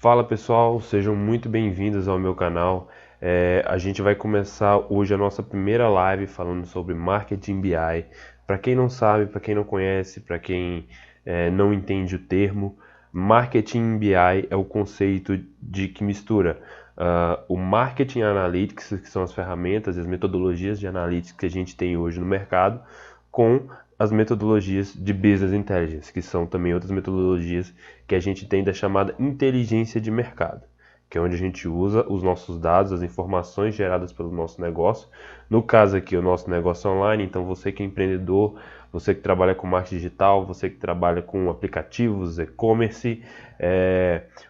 Fala pessoal, sejam muito bem-vindos ao meu canal. A gente vai começar hoje a nossa primeira live falando sobre Marketing BI. Para quem não sabe, para quem não conhece, para quem não entende o termo, Marketing BI é o conceito de que mistura o Marketing Analytics, que são as ferramentas e as metodologias de Analytics que a gente tem hoje no mercado, com as metodologias de Business Intelligence, que são também outras metodologias que a gente tem da chamada inteligência de mercado, que é onde a gente usa os nossos dados, as informações geradas pelo nosso negócio. No caso aqui, o nosso negócio online, então você que é empreendedor, você que trabalha com marketing digital, você que trabalha com aplicativos, e-commerce,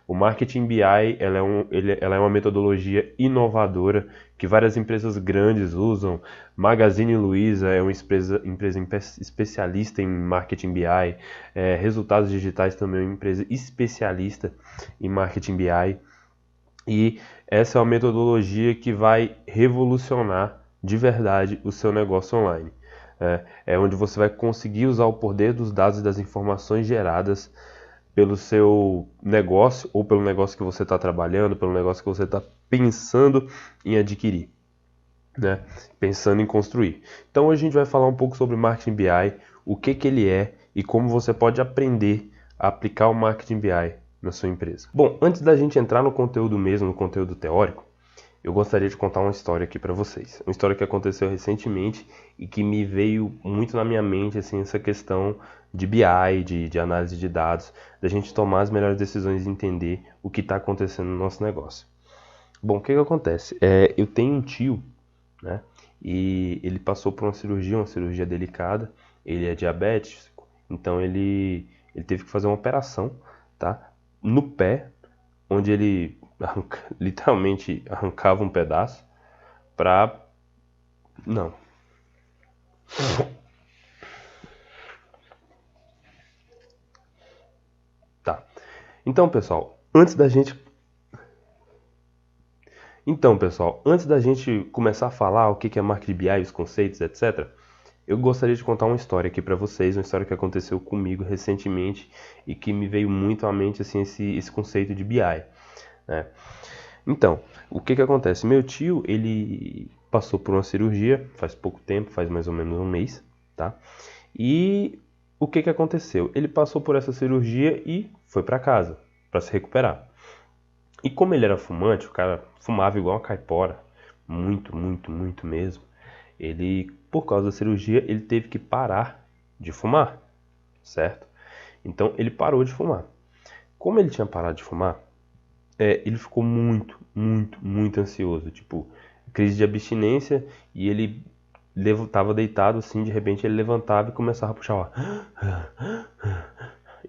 o Marketing BI ela é uma metodologia inovadora que várias empresas grandes usam. Magazine Luiza é uma empresa especialista em Marketing BI. Resultados Digitais também é uma empresa especialista em Marketing BI. E essa é uma metodologia que vai revolucionar de verdade o seu negócio online. É onde você vai conseguir usar o poder dos dados e das informações geradas pelo seu negócio ou pelo negócio que você está trabalhando, pelo negócio que você está pensando em adquirir, né? Pensando em construir. Então hoje a gente vai falar um pouco sobre Marketing BI, o que ele é e como você pode aprender a aplicar o Marketing BI na sua empresa. Bom, antes da gente entrar no conteúdo mesmo, no conteúdo teórico, eu gostaria de contar uma história aqui para vocês. Uma história que aconteceu recentemente e que me veio muito na minha mente, assim, essa questão de BI, de análise de dados, da gente tomar as melhores decisões e entender o que está acontecendo no nosso negócio. Bom, o que acontece? Eu tenho um tio, né? E ele passou por uma cirurgia delicada. Ele é diabético, então ele teve que fazer uma operação, tá? No pé, onde ele literalmente arrancava um pedaço pra... Não. Tá. Então, pessoal, antes da gente começar a falar o que é Marketing BI, os conceitos, etc., eu gostaria de contar uma história aqui para vocês, uma história que aconteceu comigo recentemente e que me veio muito à mente assim, esse conceito de BI, né? Então, o que acontece? Meu tio, ele passou por uma cirurgia faz pouco tempo, faz mais ou menos um mês, tá? E o que aconteceu? Ele passou por essa cirurgia e foi para casa para se recuperar. E como ele era fumante, o cara fumava igual uma caipora, muito, muito, muito mesmo. Ele, por causa da cirurgia, ele teve que parar de fumar, certo? Então ele parou de fumar. Como ele tinha parado de fumar, ele ficou muito, muito, muito ansioso, tipo, crise de abstinência, e ele estava deitado assim, de repente ele levantava e começava a puxar o ar.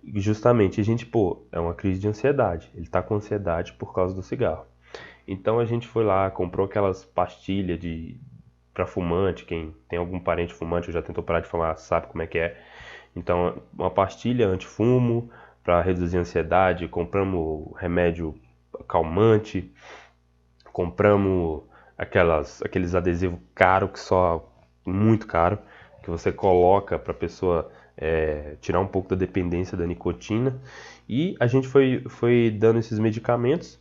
E justamente, a gente, é uma crise de ansiedade. Ele tá com ansiedade por causa do cigarro. Então a gente foi lá, comprou aquelas pastilhas para fumante. Quem tem algum parente fumante ou já tentou parar de fumar sabe como é que é. Então, uma pastilha antifumo para reduzir a ansiedade. Compramos remédio calmante. Compramos aqueles adesivos caros que só muito caro, que você coloca para a pessoa tirar um pouco da dependência da nicotina. E a gente foi dando esses medicamentos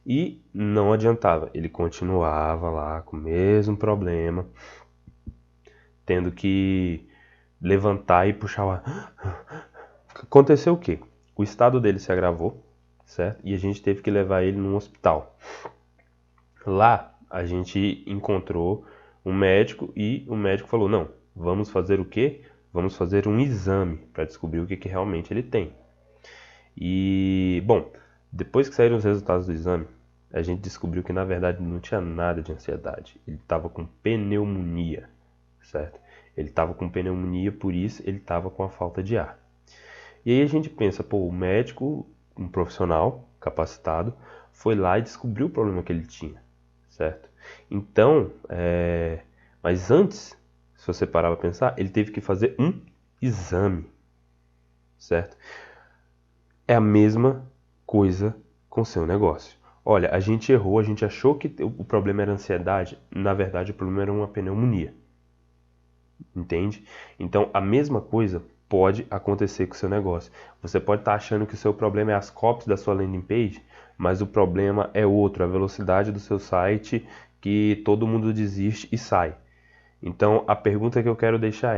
e não adiantava. Ele continuava lá com o mesmo problema, tendo que levantar e puxar o ar. Aconteceu o quê? O estado dele se agravou, certo? E a gente teve que levar ele num hospital. Lá a gente encontrou um médico e o médico falou: não, vamos fazer o quê? Vamos fazer um exame para descobrir o que realmente ele tem. E, bom, depois que saíram os resultados do exame, a gente descobriu que na verdade não tinha nada de ansiedade. Ele estava com pneumonia, certo? Ele estava com pneumonia, por isso ele estava com a falta de ar. E aí a gente pensa, o médico, um profissional capacitado, foi lá e descobriu o problema que ele tinha, certo? Então, mas antes, se você parar para pensar, ele teve que fazer um exame, certo? É a mesma coisa com o seu negócio. Olha, a gente errou, a gente achou que o problema era ansiedade, na verdade o problema era uma pneumonia, entende? Então, a mesma coisa pode acontecer com o seu negócio. Você pode estar achando que o seu problema é as copies da sua landing page, mas o problema é outro, a velocidade do seu site que todo mundo desiste e sai. Então a pergunta que eu quero deixar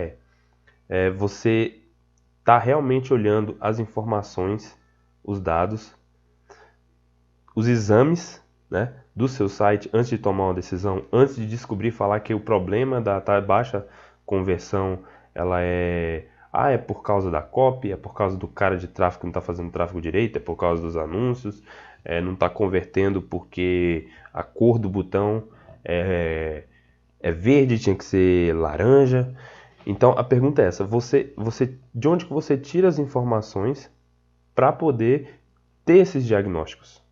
você está realmente olhando as informações, os dados, os exames, né, do seu site antes de tomar uma decisão, antes de descobrir, falar que o problema da baixa conversão ela é por causa da copy, é por causa do cara de tráfego que não está fazendo tráfego direito, é por causa dos anúncios, não está convertendo porque a cor do botão é verde, tinha que ser laranja. Então a pergunta é essa: de onde que você tira as informações para poder ter esses diagnósticos?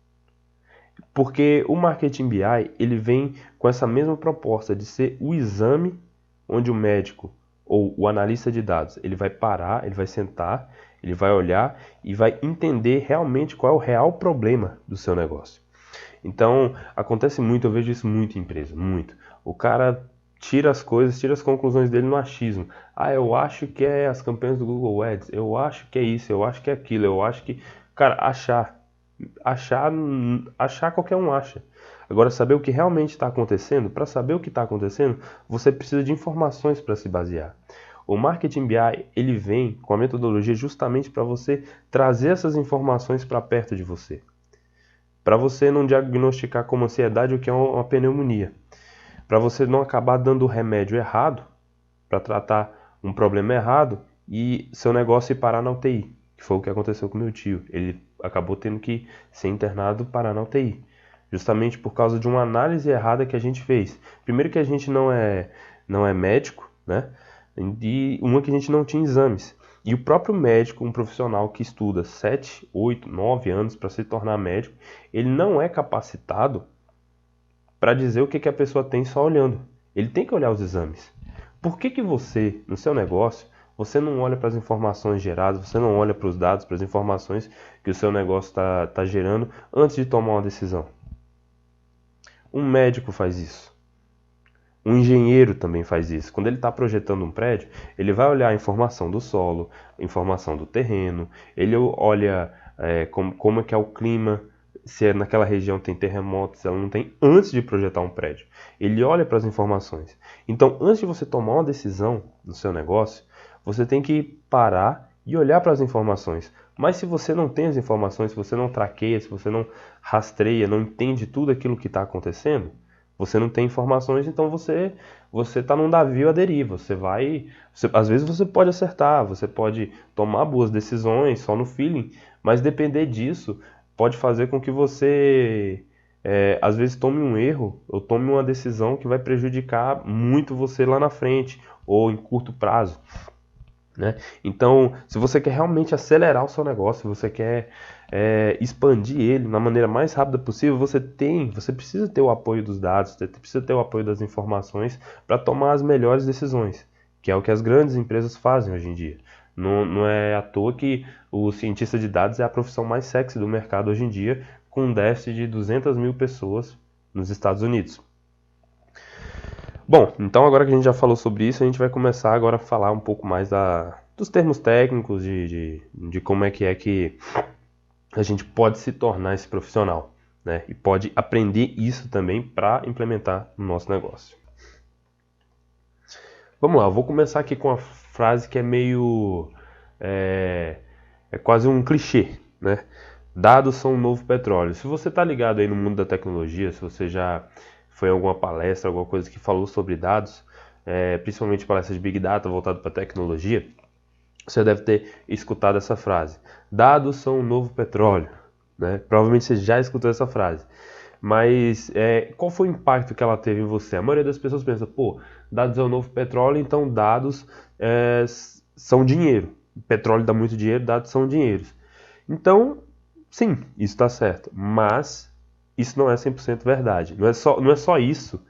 Porque o Marketing BI ele vem com essa mesma proposta de ser o exame onde o médico ou o analista de dados ele vai parar, ele vai sentar, ele vai olhar e vai entender realmente qual é o real problema do seu negócio. Então acontece muito, eu vejo isso muito em empresa, muito. O cara tira as coisas, tira as conclusões dele no achismo. Eu acho que é as campanhas do Google Ads, eu acho que é isso, eu acho que é aquilo, eu acho que... Cara, achar qualquer um acha. Agora, saber o que realmente está acontecendo, para saber o que está acontecendo, você precisa de informações para se basear. O Marketing BI ele vem com a metodologia justamente para você trazer essas informações para perto de você. Para você não diagnosticar como ansiedade o que é uma pneumonia. Para você não acabar dando o remédio errado, para tratar um problema errado e seu negócio ir parar na UTI, que foi o que aconteceu com meu tio. Ele acabou tendo que ser internado, parar na UTI, justamente por causa de uma análise errada que a gente fez. Primeiro que a gente não é médico, né? E uma que a gente não tinha exames. E o próprio médico, um profissional que estuda 7, 8, 9 anos para se tornar médico, ele não é capacitado para dizer o que a pessoa tem só olhando. Ele tem que olhar os exames. Por que você, no seu negócio, você não olha para as informações geradas, você não olha para os dados, para as informações que o seu negócio está gerando antes de tomar uma decisão? Um médico faz isso. Um engenheiro também faz isso. Quando ele está projetando um prédio, ele vai olhar a informação do solo, a informação do terreno, ele olha como é que é o clima, se naquela região tem terremotos, se ela não tem, antes de projetar um prédio. Ele olha para as informações. Então, antes de você tomar uma decisão no seu negócio, você tem que parar e olhar para as informações. Mas se você não tem as informações, se você não traqueia, se você não rastreia, não entende tudo aquilo que está acontecendo, você não tem informações, então você está num navio à deriva. Às vezes você pode acertar, você pode tomar boas decisões só no feeling, mas depender disso pode fazer com que você, às vezes, tome um erro ou tome uma decisão que vai prejudicar muito você lá na frente ou em curto prazo, né? Então, se você quer realmente acelerar o seu negócio, se você quer expandir ele na maneira mais rápida possível, você precisa ter o apoio dos dados, você precisa ter o apoio das informações para tomar as melhores decisões, que é o que as grandes empresas fazem hoje em dia. Não é à toa que o cientista de dados é a profissão mais sexy do mercado hoje em dia, com um déficit de 200 mil pessoas nos Estados Unidos. Bom, então agora que a gente já falou sobre isso, a gente vai começar agora a falar um pouco mais dos termos técnicos, de como é que a gente pode se tornar esse profissional, né? E pode aprender isso também para implementar no nosso negócio. Vamos lá, eu vou começar aqui com uma frase que é meio... é quase um clichê, né? Dados são o novo petróleo. Se você está ligado aí no mundo da tecnologia, se você já foi em alguma palestra, alguma coisa que falou sobre dados, principalmente palestras de Big Data voltado para tecnologia, você deve ter escutado essa frase. Dados são o novo petróleo, né? Provavelmente você já escutou essa frase. Mas qual foi o impacto que ela teve em você? A maioria das pessoas pensa, dados é o novo petróleo, então dados são dinheiro. Petróleo dá muito dinheiro, dados são dinheiros. Então, sim, isso está certo. Mas isso não é 100% verdade. Não é só isso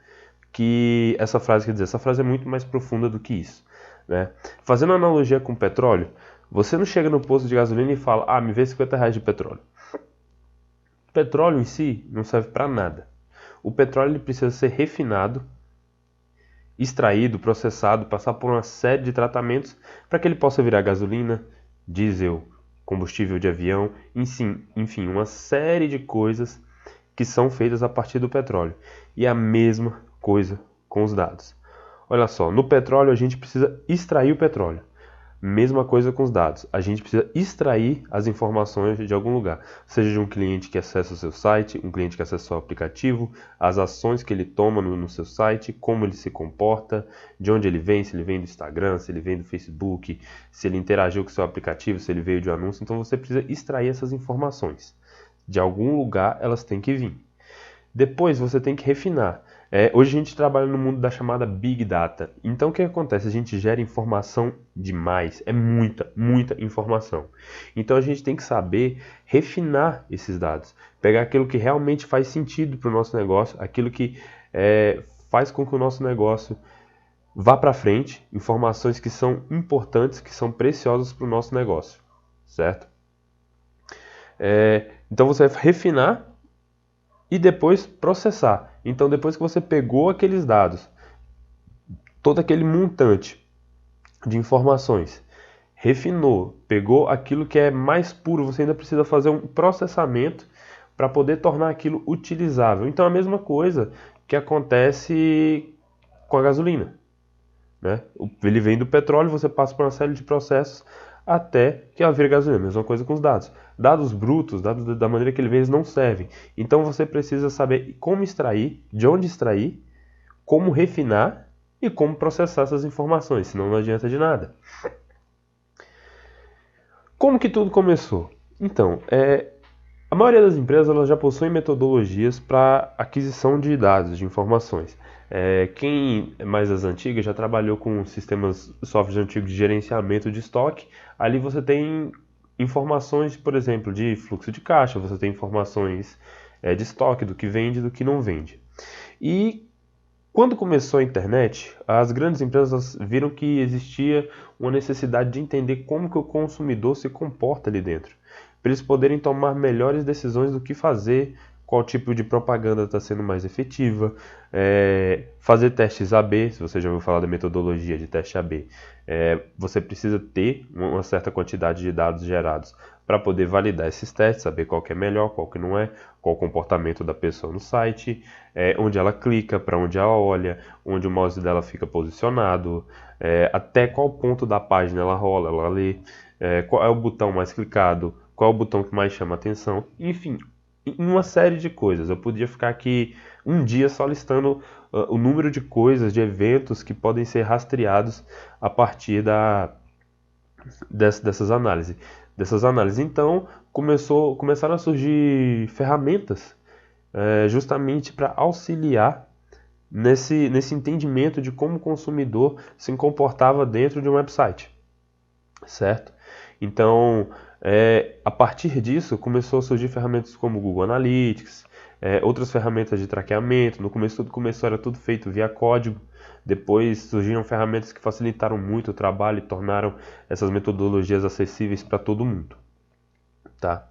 que essa frase quer dizer. Essa frase é muito mais profunda do que isso, né? Fazendo uma analogia com petróleo, você não chega no posto de gasolina e fala, me vê R$50 de petróleo. O petróleo em si não serve para nada. O petróleo ele precisa ser refinado, extraído, processado, passar por uma série de tratamentos para que ele possa virar gasolina, diesel, combustível de avião, enfim, uma série de coisas que são feitas a partir do petróleo. E a mesma coisa com os dados. Olha só, no petróleo a gente precisa extrair o petróleo. Mesma coisa com os dados. A gente precisa extrair as informações de algum lugar. Seja de um cliente que acessa o seu site, um cliente que acessa o seu aplicativo, as ações que ele toma no seu site, como ele se comporta, de onde ele vem, se ele vem do Instagram, se ele vem do Facebook, se ele interagiu com o seu aplicativo, se ele veio de um anúncio. Então você precisa extrair essas informações. De algum lugar elas têm que vir. Depois você tem que refinar. Hoje a gente trabalha no mundo da chamada Big Data. Então o que acontece? A gente gera informação demais. É muita informação. Então a gente tem que saber refinar esses dados. Pegar aquilo que realmente faz sentido para o nosso negócio, aquilo que faz com que o nosso negócio vá para frente, informações que são importantes, que são preciosas para o nosso negócio. Certo? Então você vai refinar e depois processar. Então, depois que você pegou aqueles dados, todo aquele montante de informações, refinou, pegou aquilo que é mais puro, você ainda precisa fazer um processamento para poder tornar aquilo utilizável. Então, a mesma coisa que acontece com a gasolina, né? Ele vem do petróleo, você passa por uma série de processos até que ela vire gasolina. Mesma coisa com os dados. Dados brutos, dados da maneira que ele vem, eles não servem. Então você precisa saber como extrair, de onde extrair, como refinar e como processar essas informações, senão não adianta de nada. Como que tudo começou? Então, a maioria das empresas elas já possuem metodologias para aquisição de dados, de informações. Quem é mais das antigas já trabalhou com sistemas, softwares antigos de gerenciamento de estoque. Ali você tem informações, por exemplo, de fluxo de caixa, você tem informações de estoque, do que vende e do que não vende. E quando começou a internet, as grandes empresas viram que existia uma necessidade de entender como que o consumidor se comporta ali dentro, para eles poderem tomar melhores decisões do que fazer, qual tipo de propaganda está sendo mais efetiva, fazer testes AB, se você já ouviu falar da metodologia de teste AB, você precisa ter uma certa quantidade de dados gerados para poder validar esses testes, saber qual que é melhor, qual que não é, qual o comportamento da pessoa no site, onde ela clica, para onde ela olha, onde o mouse dela fica posicionado, até qual ponto da página ela rola, ela lê, qual é o botão mais clicado, qual é o botão que mais chama atenção, enfim, uma série de coisas. Eu podia ficar aqui um dia só listando o número de coisas, de eventos que podem ser rastreados a partir dessas análises. Então, começaram a surgir ferramentas justamente para auxiliar nesse entendimento de como o consumidor se comportava dentro de um website, certo? Então, a partir disso, começou a surgir ferramentas como o Google Analytics, outras ferramentas de traqueamento. No começo tudo começou, era tudo feito via código. Depois surgiram ferramentas que facilitaram muito o trabalho e tornaram essas metodologias acessíveis para todo mundo. Tá?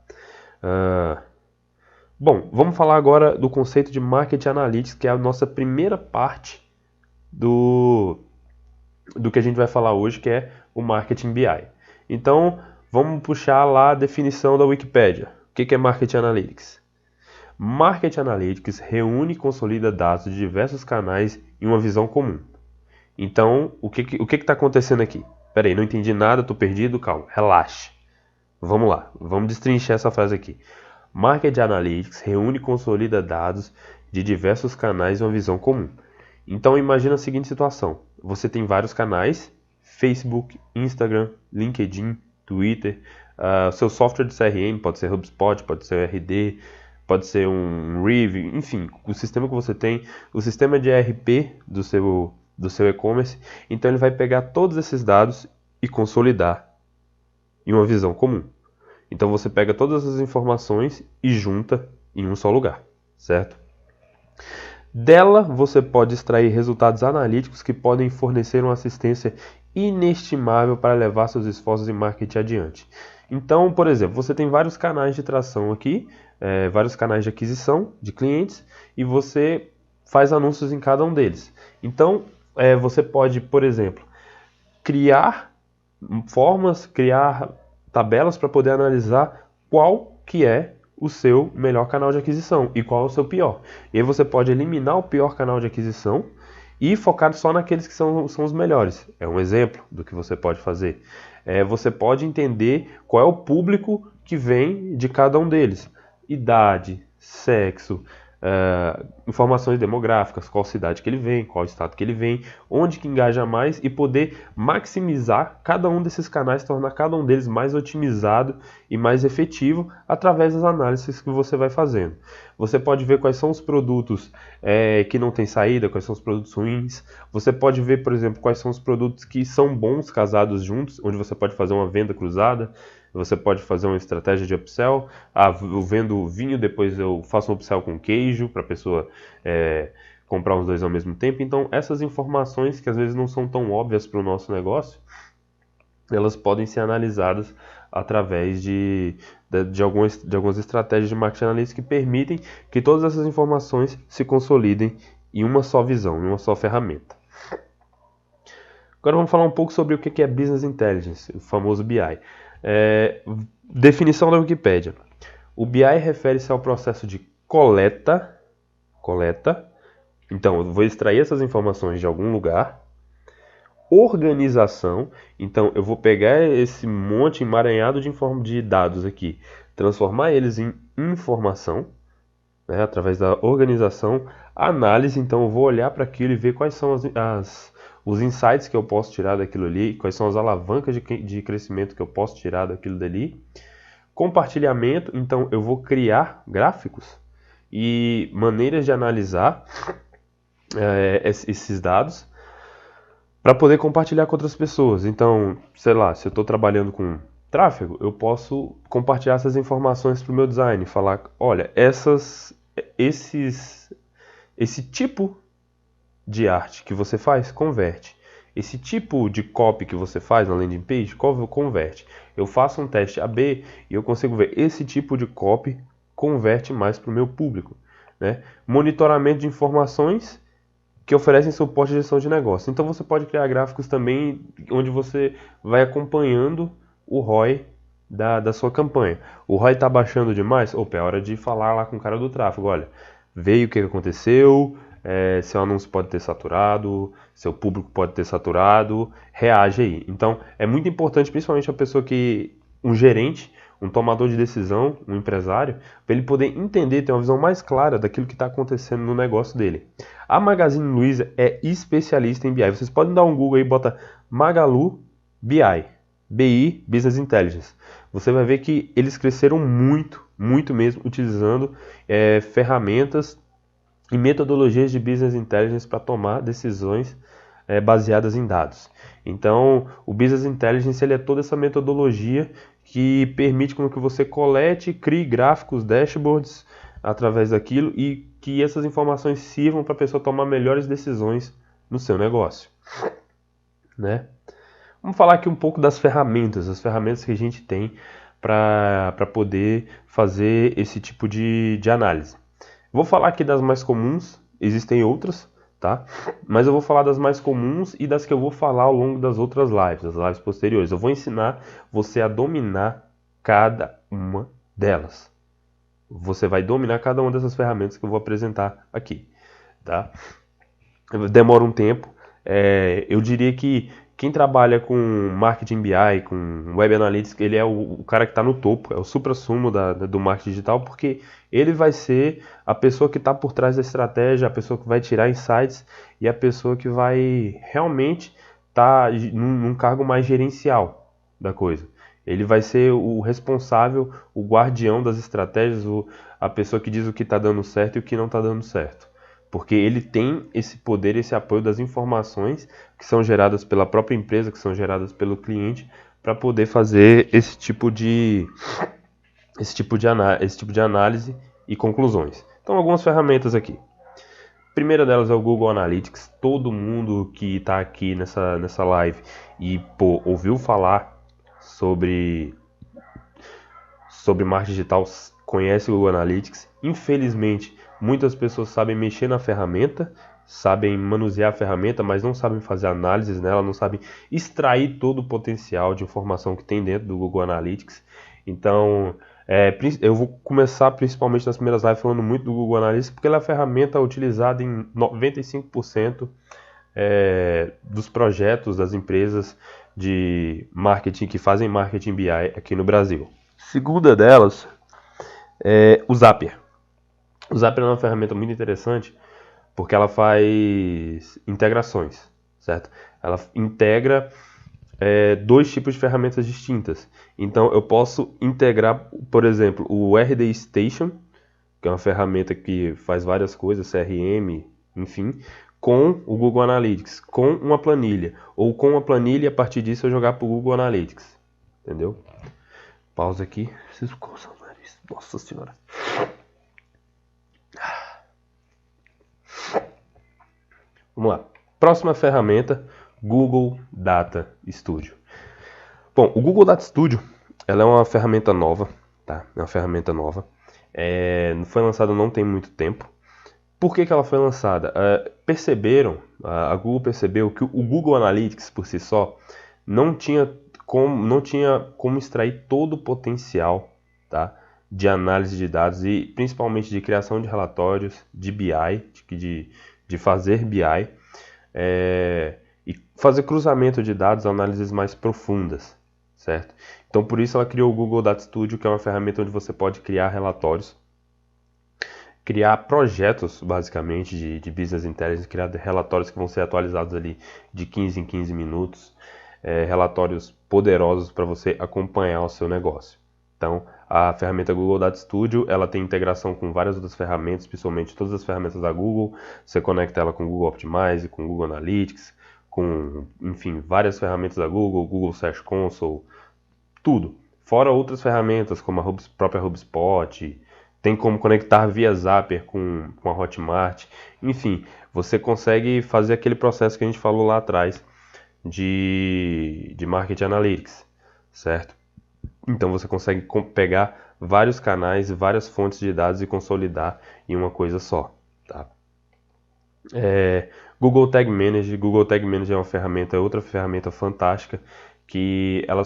Bom, vamos falar agora do conceito de Marketing Analytics, que é a nossa primeira parte do que a gente vai falar hoje, que é o Marketing BI. Então, vamos puxar lá a definição da Wikipédia. O que é Marketing Analytics? Marketing Analytics reúne e consolida dados de diversos canais em uma visão comum. Então, o que está acontecendo aqui? Peraí, não entendi nada, estou perdido, calma, relaxe. Vamos lá, vamos destrinchar essa frase aqui. Marketing Analytics reúne e consolida dados de diversos canais em uma visão comum. Então, imagina a seguinte situação. Você tem vários canais, Facebook, Instagram, LinkedIn, Twitter, seu software de CRM, pode ser HubSpot, pode ser RD, pode ser um Rive, enfim, o sistema que você tem, o sistema de ERP do seu e-commerce, então ele vai pegar todos esses dados e consolidar em uma visão comum. Então você pega todas as informações e junta em um só lugar, certo? Dela você pode extrair resultados analíticos que podem fornecer uma assistência inestimável para levar seus esforços em marketing adiante. Então, por exemplo, você tem vários canais de tração aqui, vários canais de aquisição de clientes, e você faz anúncios em cada um deles. Então, você pode, por exemplo, criar formas, criar tabelas para poder analisar qual que é o seu melhor canal de aquisição e qual é o seu pior. E aí você pode eliminar o pior canal de aquisição e focar só naqueles que são os melhores. É um exemplo do que você pode fazer. Você pode entender qual é o público que vem de cada um deles. Idade, sexo, informações demográficas, qual cidade que ele vem, qual estado que ele vem, onde que engaja mais e poder maximizar cada um desses canais, tornar cada um deles mais otimizado e mais efetivo através das análises que você vai fazendo. Você pode ver quais são os produtos que não tem saída, quais são os produtos ruins. Você pode ver, por exemplo, quais são os produtos que são bons casados juntos, onde você pode fazer uma venda cruzada. Você pode fazer uma estratégia de upsell. Eu vendo vinho, depois eu faço um upsell com queijo para a pessoa comprar os dois ao mesmo tempo. Então, essas informações que às vezes não são tão óbvias para o nosso negócio, elas podem ser analisadas através de algumas estratégias de marketing analytics que permitem que todas essas informações se consolidem em uma só visão, em uma só ferramenta. Agora vamos falar um pouco sobre o que é Business Intelligence, o famoso BI. Definição da Wikipédia. O BI refere-se ao processo de coleta. Então, eu vou extrair essas informações de algum lugar. Organização. Então, eu vou pegar esse monte emaranhado de dados aqui, transformar eles em informação, né, através da organização. Análise. Então, eu vou olhar para aquilo e ver quais são os insights que eu posso tirar daquilo ali, quais são as alavancas de crescimento que eu posso tirar daquilo dali. Compartilhamento, então eu vou criar gráficos e maneiras de analisar esses dados para poder compartilhar com outras pessoas. Então, sei lá, se eu estou trabalhando com tráfego, eu posso compartilhar essas informações para o meu design, falar, olha, esse tipo de arte que você faz, converte. Esse tipo de copy que você faz na landing page, converte. Eu faço um teste AB e eu consigo ver esse tipo de copy converte mais para o meu público, né? Monitoramento de informações que oferecem suporte à gestão de negócio. Então você pode criar gráficos também onde você vai acompanhando o ROI da sua campanha. O ROI está baixando demais? Opa, é hora de falar lá com o cara do tráfego. Olha, veio o que aconteceu, seu anúncio pode ter saturado, seu público pode ter saturado, reage aí. Então, é muito importante, principalmente a pessoa um gerente, um tomador de decisão, um empresário, para ele poder entender, ter uma visão mais clara daquilo que está acontecendo no negócio dele. A Magazine Luiza é especialista em BI. Vocês podem dar um Google aí e bota Magalu BI, BI, Business Intelligence. Você vai ver que eles cresceram muito, muito mesmo, utilizando ferramentas e metodologias de Business Intelligence para tomar decisões baseadas em dados. Então, o Business Intelligence ele é toda essa metodologia que permite com que você colete, crie gráficos, dashboards através daquilo e que essas informações sirvam para a pessoa tomar melhores decisões no seu negócio, né? Vamos falar aqui um pouco das ferramentas, as ferramentas que a gente tem para poder fazer esse tipo de análise. Vou falar aqui das mais comuns, existem outras, tá? Mas eu vou falar das mais comuns e das que eu vou falar ao longo das outras lives, das lives posteriores. Eu vou ensinar você a dominar cada uma delas. Você vai dominar cada uma dessas ferramentas que eu vou apresentar aqui, tá? Demora um tempo. Eu diria que quem trabalha com marketing BI, com web analytics, ele é o cara que está no topo, é o supra-sumo do marketing digital, porque ele vai ser a pessoa que está por trás da estratégia, a pessoa que vai tirar insights e a pessoa que vai realmente estar num cargo mais gerencial da coisa. Ele vai ser o responsável, o guardião das estratégias, a pessoa que diz o que está dando certo e o que não está dando certo. Porque ele tem esse poder, esse apoio das informações que são geradas pela própria empresa, que são geradas pelo cliente, para poder fazer esse tipo de análise e conclusões. Então, algumas ferramentas aqui. A primeira delas é o Google Analytics. Todo mundo que está aqui nessa live e ouviu falar sobre marketing digital conhece o Google Analytics. Infelizmente, muitas pessoas sabem mexer na ferramenta sabem manusear a ferramenta, mas não sabem fazer análises nela, não sabem extrair todo o potencial de informação que tem dentro do Google Analytics. Então, eu vou começar principalmente nas primeiras lives falando muito do Google Analytics, porque ela é a ferramenta utilizada em 95% dos projetos das empresas de marketing que fazem marketing BI aqui no Brasil. Segunda delas é o Zapier. O Zapier é uma ferramenta muito interessante porque ela faz integrações, certo? Ela integra dois tipos de ferramentas distintas. Então eu posso integrar, por exemplo, o RD Station, que é uma ferramenta que faz várias coisas, CRM, enfim, com o Google Analytics, com uma planilha, ou com uma planilha e a partir disso eu jogar para o Google Analytics, entendeu? Pausa aqui, preciso coçar o nariz, nossa senhora. Vamos lá. Próxima ferramenta, Google Data Studio. Bom, o Google Data Studio, ela é uma ferramenta nova, tá? É uma ferramenta nova. Foi lançada não tem muito tempo. Por que ela foi lançada? A Google percebeu que o Google Analytics por si só não tinha como extrair todo o potencial, tá, de análise de dados e principalmente de criação de relatórios, de BI, de fazer BI, e fazer cruzamento de dados, análises mais profundas, certo? Então por isso ela criou o Google Data Studio, que é uma ferramenta onde você pode criar relatórios, criar projetos, basicamente, de Business Intelligence, criar relatórios que vão ser atualizados ali de 15 em 15 minutos, relatórios poderosos para você acompanhar o seu negócio. Então, a ferramenta Google Data Studio, ela tem integração com várias outras ferramentas, principalmente todas as ferramentas da Google. Você conecta ela com o Google Optimize, com o Google Analytics, com, enfim, várias ferramentas da Google, Google Search Console, tudo. Fora outras ferramentas, como a própria HubSpot, tem como conectar via Zapier com a Hotmart. Enfim, você consegue fazer aquele processo que a gente falou lá atrás de Marketing Analytics, certo? Então você consegue pegar vários canais, várias fontes de dados e consolidar em uma coisa só, tá? Google Tag Manager. Google Tag Manager é outra ferramenta fantástica que ela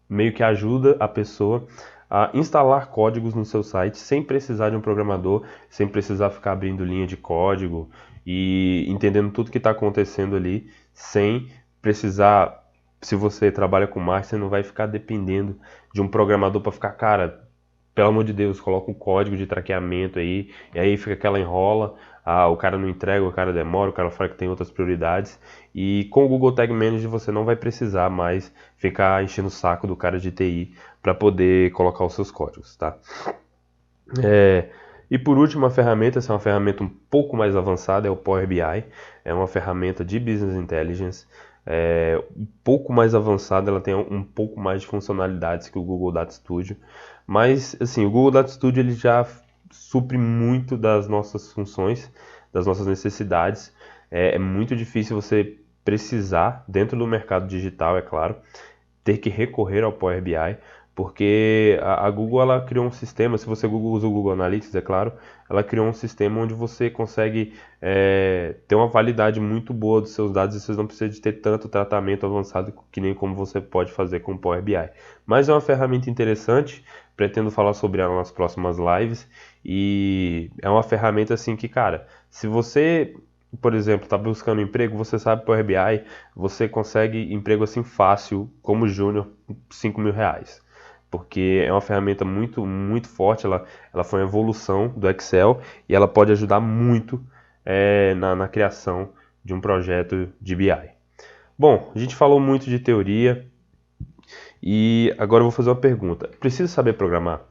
meio que ajuda a pessoa a instalar códigos no seu site sem precisar de um programador, sem precisar ficar abrindo linha de código e entendendo tudo que está acontecendo ali, sem precisar. Se você trabalha com marketing, você não vai ficar dependendo de um programador para ficar, cara, pelo amor de Deus, coloca um código de traqueamento aí, e aí fica aquela enrola, o cara não entrega, o cara demora, o cara fala que tem outras prioridades. E com o Google Tag Manager você não vai precisar mais ficar enchendo o saco do cara de TI para poder colocar os seus códigos, tá? E por último, essa é uma ferramenta um pouco mais avançada, é o Power BI. É uma ferramenta de Business Intelligence, um pouco mais avançada, ela tem um pouco mais de funcionalidades que o Google Data Studio. Mas, assim, o Google Data Studio ele já supre muito das nossas funções, das nossas necessidades. É muito difícil você precisar, dentro do mercado digital, é claro, ter que recorrer ao Power BI, porque a Google ela criou um sistema, se você usa o Google Analytics, é claro, ela criou um sistema onde você consegue ter uma validade muito boa dos seus dados e você não precisa de ter tanto tratamento avançado que nem como você pode fazer com o Power BI. Mas é uma ferramenta interessante, pretendo falar sobre ela nas próximas lives e é uma ferramenta assim que, cara, se você, por exemplo, está buscando emprego, você sabe Power BI, você consegue emprego assim fácil, como júnior, R$5.000. Porque é uma ferramenta muito, muito forte, ela foi uma evolução do Excel e ela pode ajudar muito na criação de um projeto de BI. Bom, a gente falou muito de teoria e agora eu vou fazer uma pergunta. Preciso saber programar?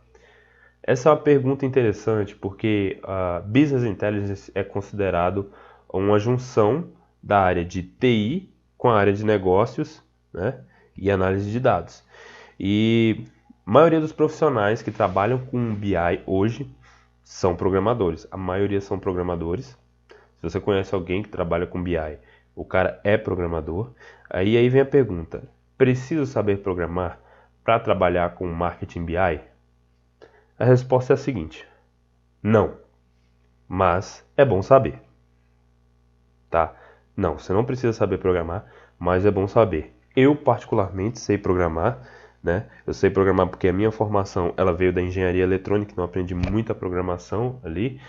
Essa é uma pergunta interessante porque a Business Intelligence é considerado uma junção da área de TI com a área de negócios, né, e análise de dados. E a maioria dos profissionais que trabalham com BI hoje são programadores. A maioria são programadores. Se você conhece alguém que trabalha com BI, o cara é programador. Aí vem a pergunta: preciso saber programar para trabalhar com marketing BI? A resposta é a seguinte: não, mas é bom saber. tá? Não, você não precisa saber programar, mas é bom saber. Eu particularmente sei programar, né? Eu sei programar porque a minha formação ela veio da engenharia eletrônica, então eu aprendi muita programação ali.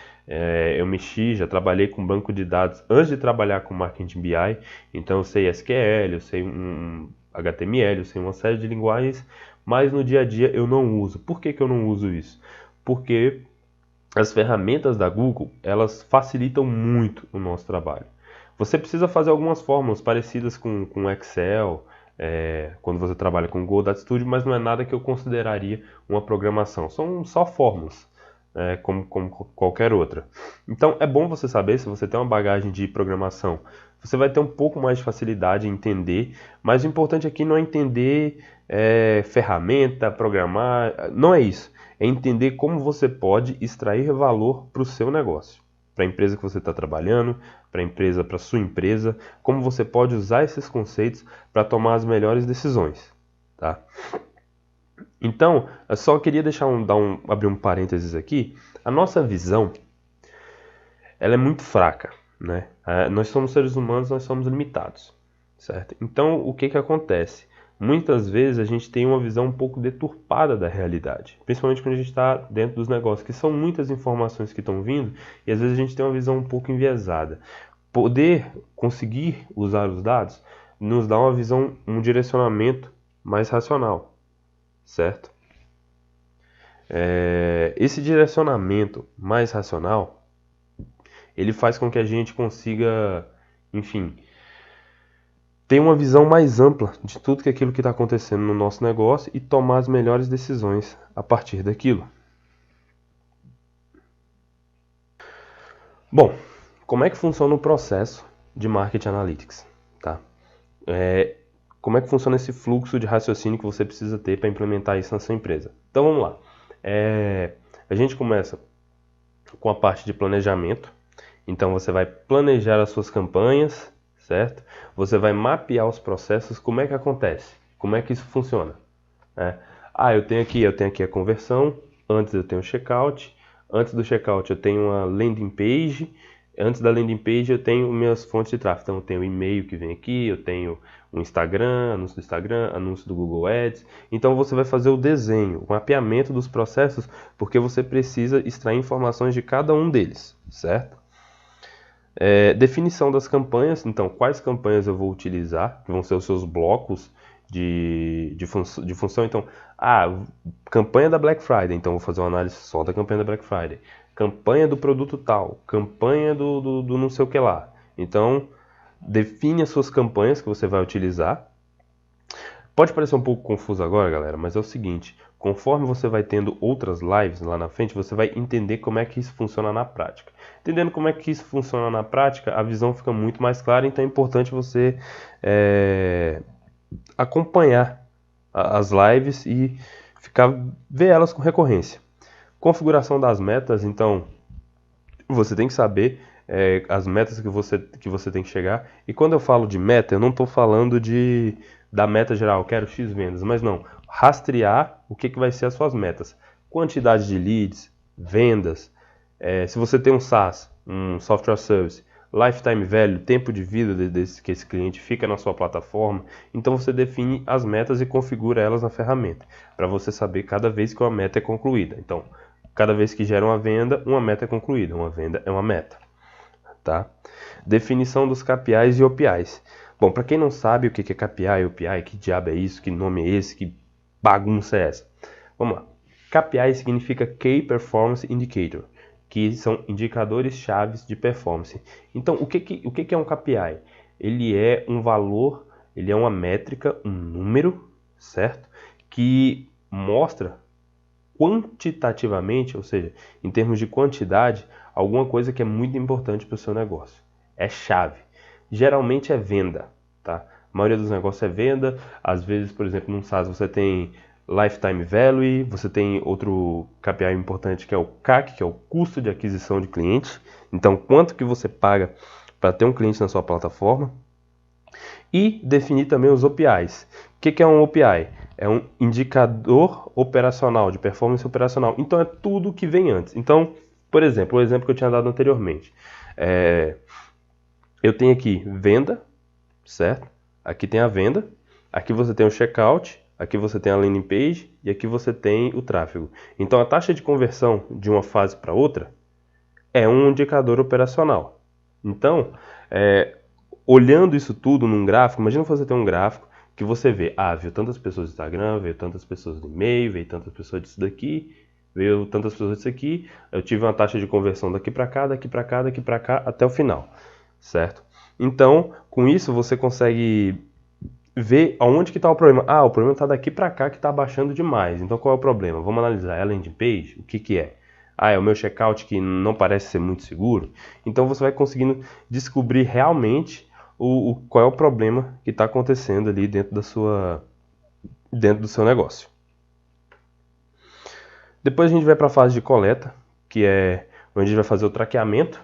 Eu mexi, já trabalhei com banco de dados antes de trabalhar com marketing BI, então eu sei SQL, eu sei um HTML, eu sei uma série de linguagens, mas no dia a dia eu não uso. Por que que eu não uso isso? Porque as ferramentas da Google, elas facilitam muito o nosso trabalho. Você precisa fazer algumas fórmulas parecidas com Excel, quando você trabalha com Godot Studio, mas não é nada que eu consideraria uma programação. São só fórmulas, como qualquer outra. Então é bom você saber, se você tem uma bagagem de programação, você vai ter um pouco mais de facilidade em entender, mas o importante aqui não é entender ferramenta, programar, não é isso. É entender como você pode extrair valor para o seu negócio, para a empresa que você está trabalhando, para a sua empresa, como você pode usar esses conceitos para tomar as melhores decisões, tá? Então, eu só queria abrir um parênteses aqui. A nossa visão, ela é muito fraca, né? Nós somos seres humanos, nós somos limitados, certo? Então, o que que acontece? Muitas vezes a gente tem uma visão um pouco deturpada da realidade, principalmente quando a gente está dentro dos negócios, que são muitas informações que estão vindo e às vezes a gente tem uma visão um pouco enviesada. Poder conseguir usar os dados nos dá uma visão, um direcionamento mais racional, certo? Esse direcionamento mais racional, ele faz com que a gente consiga, enfim, ter uma visão mais ampla de tudo que aquilo que está acontecendo no nosso negócio e tomar as melhores decisões a partir daquilo. Bom, como é que funciona o processo de Marketing Analytics? Tá? Como é que funciona esse fluxo de raciocínio que você precisa ter para implementar isso na sua empresa? Então vamos lá. A gente começa com a parte de planejamento. Então você vai planejar as suas campanhas, certo? Você vai mapear os processos, como é que acontece? Como é que isso funciona? Eu tenho aqui a conversão, antes eu tenho o checkout, antes do checkout eu tenho uma landing page, antes da landing page eu tenho minhas fontes de tráfego. Então eu tenho o e-mail que vem aqui, eu tenho o Instagram, anúncio do Instagram, anúncio do Google Ads. Então você vai fazer o desenho, o mapeamento dos processos, porque você precisa extrair informações de cada um deles, certo? Definição das campanhas, então quais campanhas eu vou utilizar, que vão ser os seus blocos de função. Então, campanha da Black Friday, então vou fazer uma análise só da campanha da Black Friday. Campanha do produto tal, campanha do não sei o que lá. Então, define as suas campanhas que você vai utilizar. Pode parecer um pouco confuso agora, galera, mas é o seguinte, conforme você vai tendo outras lives lá na frente, você vai entender como é que isso funciona na prática. Entendendo como é que isso funciona na prática, a visão fica muito mais clara, então é importante você acompanhar as lives e ver elas com recorrência. Configuração das metas, então você tem que saber as metas que você tem que chegar. E quando eu falo de meta, eu não estou falando da meta geral, eu quero X vendas, mas não, rastrear o que vai ser as suas metas. Quantidade de leads, vendas, se você tem um SaaS, um Software Service, lifetime value, tempo de vida que esse cliente fica na sua plataforma, então você define as metas e configura elas na ferramenta, para você saber cada vez que uma meta é concluída. Então, cada vez que gera uma meta é concluída, uma venda é uma meta. Tá? Definição dos KPIs e OPIs. Bom, para quem não sabe o que é KPI e OPI, que diabo é isso, que nome é esse, que bagunça é essa? Vamos lá. KPI significa Key Performance Indicator, que são indicadores chaves de performance. Então, o que é um KPI? Ele é um valor, ele é uma métrica, um número, certo? Que mostra quantitativamente, ou seja, em termos de quantidade, alguma coisa que é muito importante para o seu negócio. É chave. Geralmente é venda, tá? A maioria dos negócios é venda. Às vezes, por exemplo, num SaaS você tem Lifetime Value, você tem outro KPI importante que é o CAC, que é o custo de aquisição de cliente. Então, quanto que você paga para ter um cliente na sua plataforma. E definir também os OPIs. O que é um OPI? É um indicador operacional, de performance operacional. Então, é tudo que vem antes. Então, por exemplo, o exemplo que eu tinha dado anteriormente. eu tenho aqui venda, certo? Aqui tem a venda, aqui você tem o checkout, aqui você tem a landing page e aqui você tem o tráfego. Então a taxa de conversão de uma fase para outra é um indicador operacional. Então, olhando isso tudo num gráfico, imagina você ter um gráfico que você vê, veio tantas pessoas do Instagram, veio tantas pessoas do e-mail, veio tantas pessoas disso daqui, veio tantas pessoas disso aqui, eu tive uma taxa de conversão daqui para cá, daqui para cá, daqui para cá, até o final, certo? Então, com isso você consegue ver aonde que está o problema. O problema está daqui para cá que está abaixando demais. Então qual é o problema? Vamos analisar a landing page, o que que é? É o meu checkout que não parece ser muito seguro. Então você vai conseguindo descobrir realmente qual é o problema que está acontecendo ali dentro do seu negócio. Depois a gente vai para a fase de coleta, que é onde a gente vai fazer o traqueamento,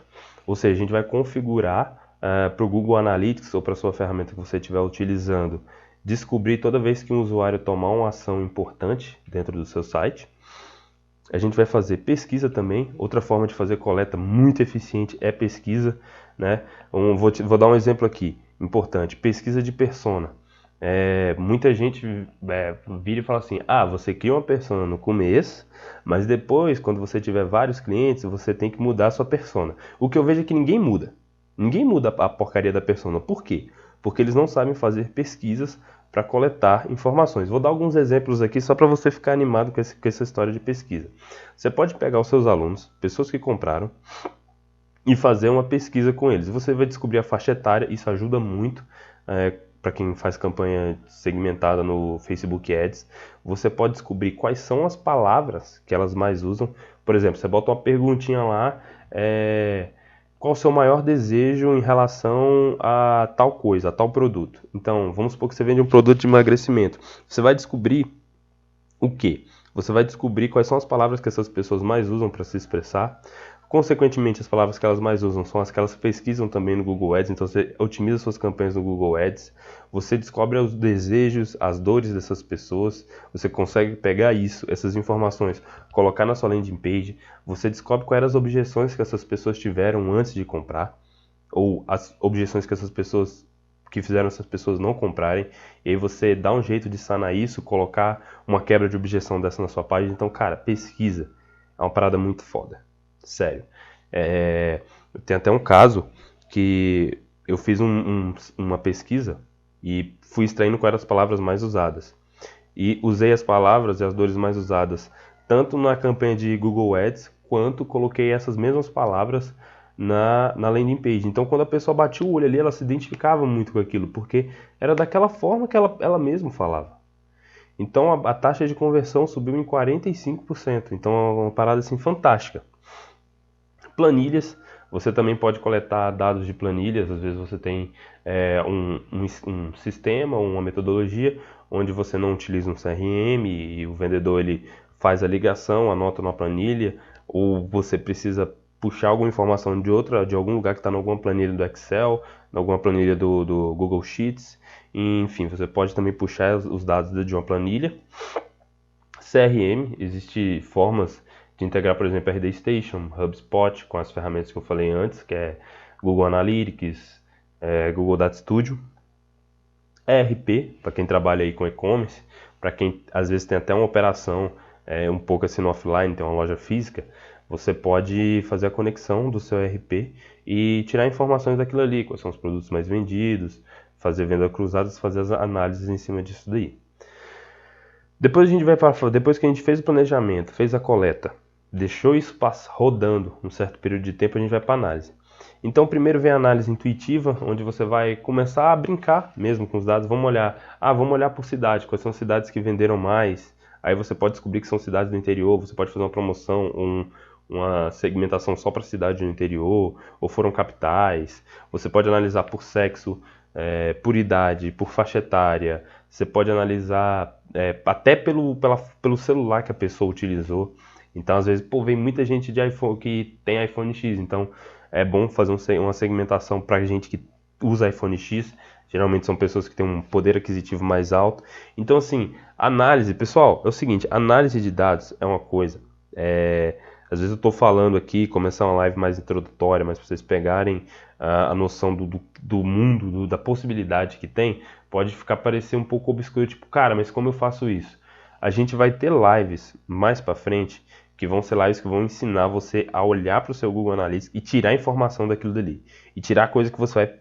ou seja, a gente vai configurar para o Google Analytics ou para a sua ferramenta que você estiver utilizando, descobrir toda vez que um usuário tomar uma ação importante dentro do seu site. A gente vai fazer pesquisa também. Outra forma de fazer coleta muito eficiente é pesquisa, né? Vou dar um exemplo aqui, importante. Pesquisa de persona. Muita gente vira e fala assim, você cria uma persona no começo, mas depois, quando você tiver vários clientes, você tem que mudar a sua persona. O que eu vejo é que ninguém muda. Ninguém muda a porcaria da persona. Por quê? Porque eles não sabem fazer pesquisas para coletar informações. Vou dar alguns exemplos aqui só para você ficar animado com essa história de pesquisa. Você pode pegar os seus alunos, pessoas que compraram, e fazer uma pesquisa com eles. Você vai descobrir a faixa etária, isso ajuda muito para quem faz campanha segmentada no Facebook Ads. Você pode descobrir quais são as palavras que elas mais usam. Por exemplo, você bota uma perguntinha lá, qual o seu maior desejo em relação a tal coisa, a tal produto? Então, vamos supor que você vende um produto de emagrecimento. Você vai descobrir o quê? Você vai descobrir quais são as palavras que essas pessoas mais usam para se expressar. Consequentemente, as palavras que elas mais usam são as que elas pesquisam também no Google Ads. Então, você otimiza suas campanhas no Google Ads. Você descobre os desejos, as dores dessas pessoas. Você consegue pegar isso, essas informações, colocar na sua landing page. Você descobre quais eram as objeções que essas pessoas tiveram antes de comprar. Ou as objeções que fizeram essas pessoas não comprarem, e aí você dá um jeito de sanar isso, colocar uma quebra de objeção dessa na sua página. Então, cara, pesquisa é uma parada muito foda, sério. Tem até um caso que eu fiz uma pesquisa e fui extraindo quais eram as palavras mais usadas, e usei as palavras e as dores mais usadas tanto na campanha de Google Ads, quanto coloquei essas mesmas palavras na landing page. Então, quando a pessoa batia o olho ali, ela se identificava muito com aquilo, porque era daquela forma que ela mesma falava. Então, a taxa de conversão subiu em 45%. Então, é uma parada assim fantástica. Planilhas, você também pode coletar dados de planilhas. Às vezes você tem um sistema, uma metodologia, onde você não utiliza um CRM e o vendedor ele faz a ligação, anota numa planilha, ou você precisa puxar alguma informação de algum lugar que está em alguma planilha do Excel, em alguma planilha do Google Sheets. Enfim, você pode também puxar os dados de uma planilha. CRM, existem formas de integrar, por exemplo, RD Station, HubSpot, com as ferramentas que eu falei antes, que é Google Analytics, Google Data Studio. ERP, para quem trabalha aí com e-commerce, para quem às vezes tem até uma operação um pouco assim no offline, tem uma loja física, você pode fazer a conexão do seu ERP e tirar informações daquilo ali, quais são os produtos mais vendidos, fazer venda cruzadas, fazer as análises em cima disso daí. Depois que a gente fez o planejamento, fez a coleta, deixou isso rodando um certo período de tempo, a gente vai para análise. Então, primeiro vem a análise intuitiva, onde você vai começar a brincar mesmo com os dados. Vamos olhar por cidade, quais são as cidades que venderam mais. Aí você pode descobrir que são cidades do interior, você pode fazer uma promoção, uma segmentação só para cidade do interior, ou foram capitais. Você pode analisar por sexo, por idade, por faixa etária. Você pode analisar até pelo celular que a pessoa utilizou. Então, às vezes, vem muita gente de iPhone que tem iPhone X, então é bom fazer uma segmentação para gente que usa iPhone X. Geralmente são pessoas que têm um poder aquisitivo mais alto. Então, assim, análise, pessoal, é o seguinte, análise de dados é uma coisa. Às vezes eu estou falando aqui, começar uma live mais introdutória, mas para vocês pegarem a noção do mundo, da possibilidade que tem, pode parecer um pouco obscuro, tipo, cara, mas como eu faço isso? A gente vai ter lives mais para frente, que vão ser lives que vão ensinar você a olhar para o seu Google Analytics e tirar informação daquilo dali. E tirar coisa que você vai,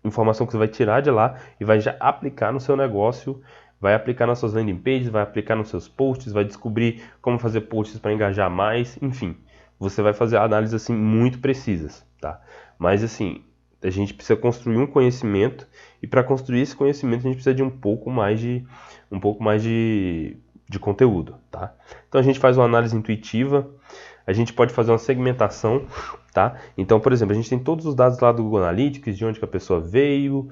informação que você vai tirar de lá e vai já aplicar no seu negócio, vai aplicar nas suas landing pages, vai aplicar nos seus posts, vai descobrir como fazer posts para engajar mais, enfim. Você vai fazer análises assim muito precisas, tá? Mas assim, a gente precisa construir um conhecimento e para construir esse conhecimento a gente precisa de um pouco mais de conteúdo, tá? Então a gente faz uma análise intuitiva, a gente pode fazer uma segmentação, tá? Então, por exemplo, a gente tem todos os dados lá do Google Analytics, de onde que a pessoa veio,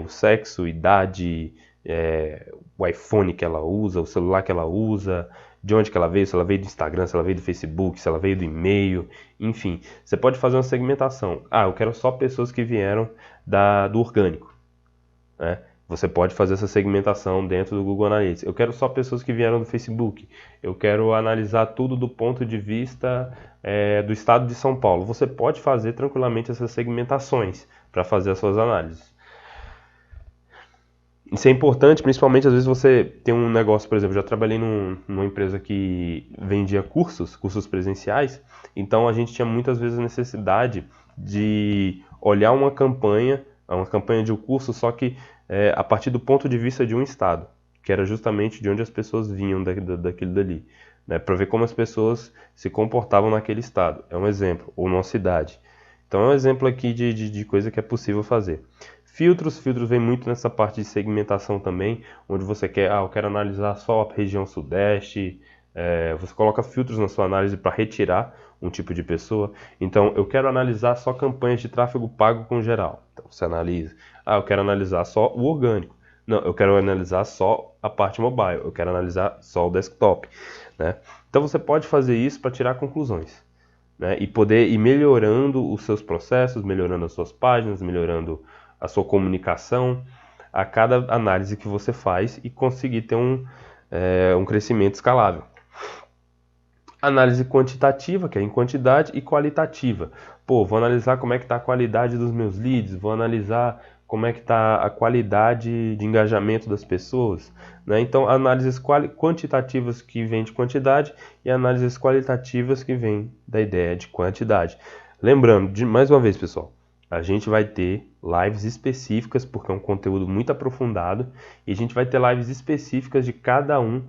o sexo, idade, o iPhone que ela usa, o celular que ela usa, de onde que ela veio, se ela veio do Instagram, se ela veio do Facebook, se ela veio do e-mail, enfim. Você pode fazer uma segmentação. Ah, eu quero só pessoas que vieram do orgânico, né? Você pode fazer essa segmentação dentro do Google Analytics. Eu quero só pessoas que vieram do Facebook. Eu quero analisar tudo do ponto de vista do estado de São Paulo. Você pode fazer tranquilamente essas segmentações para fazer as suas análises. Isso é importante, principalmente às vezes você tem um negócio, por exemplo, eu já trabalhei numa empresa que vendia cursos presenciais, então a gente tinha muitas vezes a necessidade de olhar uma campanha de um curso, só que a partir do ponto de vista de um estado, que era justamente de onde as pessoas vinham daquilo dali, né, para ver como as pessoas se comportavam naquele estado. É um exemplo, ou numa cidade. Então é um exemplo aqui de coisa que é possível fazer. Filtros vem muito nessa parte de segmentação também, onde você quer, eu quero analisar só a região sudeste, você coloca filtros na sua análise para retirar um tipo de pessoa. Então, eu quero analisar só campanhas de tráfego pago com geral. Então, você analisa. Eu quero analisar só o orgânico. Não, eu quero analisar só a parte mobile. Eu quero analisar só o desktop, né? Então, você pode fazer isso para tirar conclusões, né? E poder ir melhorando os seus processos, melhorando as suas páginas, melhorando a sua comunicação a cada análise que você faz e conseguir ter um crescimento escalável. Análise quantitativa, que é em quantidade, e qualitativa. Vou analisar como é que está a qualidade dos meus leads, vou analisar como é que está a qualidade de engajamento das pessoas, né? Então, análises quantitativas que vêm de quantidade e análises qualitativas que vêm da ideia de quantidade. Lembrando, mais uma vez, pessoal, a gente vai ter lives específicas, porque é um conteúdo muito aprofundado, e a gente vai ter lives específicas de cada um,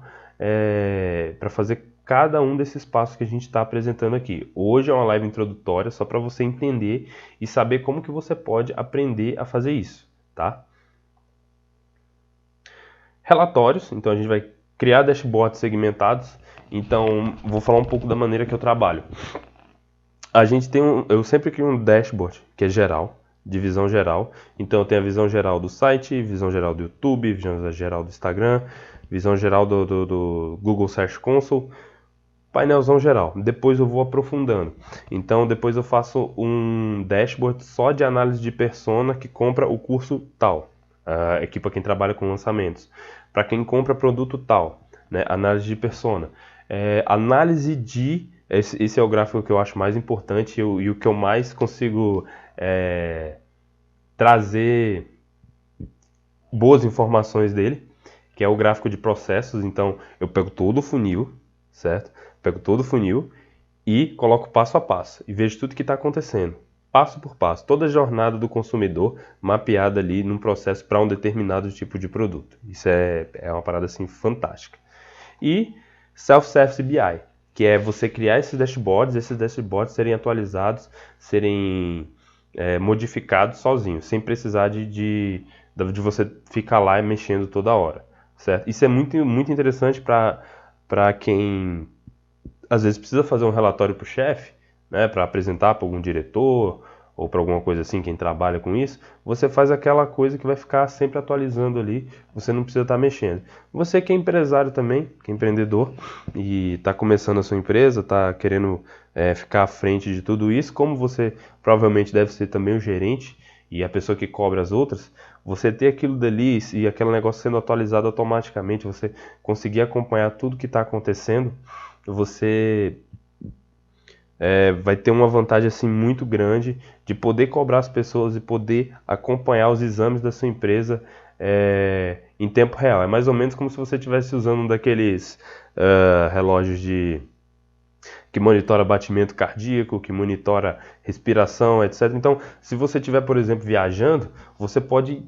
para fazer cada um desses passos que a gente está apresentando aqui. Hoje é uma live introdutória, só para você entender e saber como que você pode aprender a fazer isso, tá? Relatórios, então a gente vai criar dashboards segmentados. Então, vou falar um pouco da maneira que eu trabalho. A gente tem eu sempre crio um dashboard que é geral, de visão geral. Então eu tenho a visão geral do site, visão geral do YouTube, visão geral do Instagram, visão geral do Google Search Console, painelzão geral. Depois eu vou aprofundando. Então depois eu faço um dashboard só de análise de persona que compra o curso tal. Aqui para quem trabalha com lançamentos. Para quem compra produto tal, né? Análise de persona. Análise de... Esse é o gráfico que eu acho mais importante e o que eu mais consigo trazer boas informações dele, que é o gráfico de processos. Então eu pego todo o funil, certo? Pego todo o funil e coloco passo a passo e vejo tudo que está acontecendo, passo por passo, toda a jornada do consumidor mapeada ali num processo para um determinado tipo de produto. Isso é uma parada assim fantástica. E Self-Service BI, que é você criar esses dashboards serem atualizados, serem modificados sozinhos, sem precisar de você ficar lá e mexendo toda hora, certo? Isso é muito, muito interessante para quem às vezes precisa fazer um relatório para o chefe, né, para apresentar para algum diretor ou para alguma coisa assim, quem trabalha com isso, você faz aquela coisa que vai ficar sempre atualizando ali, você não precisa estar mexendo. Você que é empresário também, que é empreendedor e está começando a sua empresa, está querendo ficar à frente de tudo isso, como você provavelmente deve ser também o gerente e a pessoa que cobra as outras, você ter aquilo dali e aquele negócio sendo atualizado automaticamente, você conseguir acompanhar tudo que está acontecendo, você vai ter uma vantagem assim muito grande de poder cobrar as pessoas e poder acompanhar os exames da sua empresa em tempo real. É mais ou menos como se você estivesse usando um daqueles relógios que monitora batimento cardíaco, que monitora respiração, etc. Então, se você estiver, por exemplo, viajando, você pode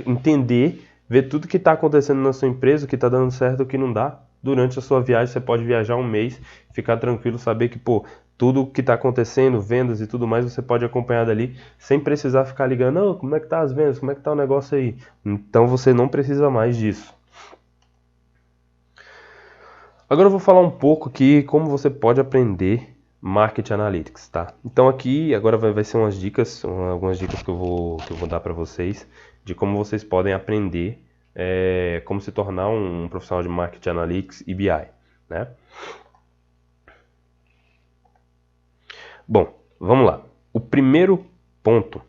entender, ver tudo que está acontecendo na sua empresa, o que está dando certo, o que não dá. Durante a sua viagem, você pode viajar um mês, ficar tranquilo, saber que, pô, tudo o que está acontecendo, vendas e tudo mais, você pode acompanhar dali, sem precisar ficar ligando, não, como é que tá as vendas, como é que tá o negócio aí. Então, você não precisa mais disso. Agora eu vou falar um pouco aqui como você pode aprender Marketing Analytics, tá? Então aqui agora vai ser umas dicas, algumas dicas que eu vou dar para vocês de como vocês podem aprender como se tornar um profissional de Marketing Analytics e BI, né? Bom, vamos lá. O primeiro ponto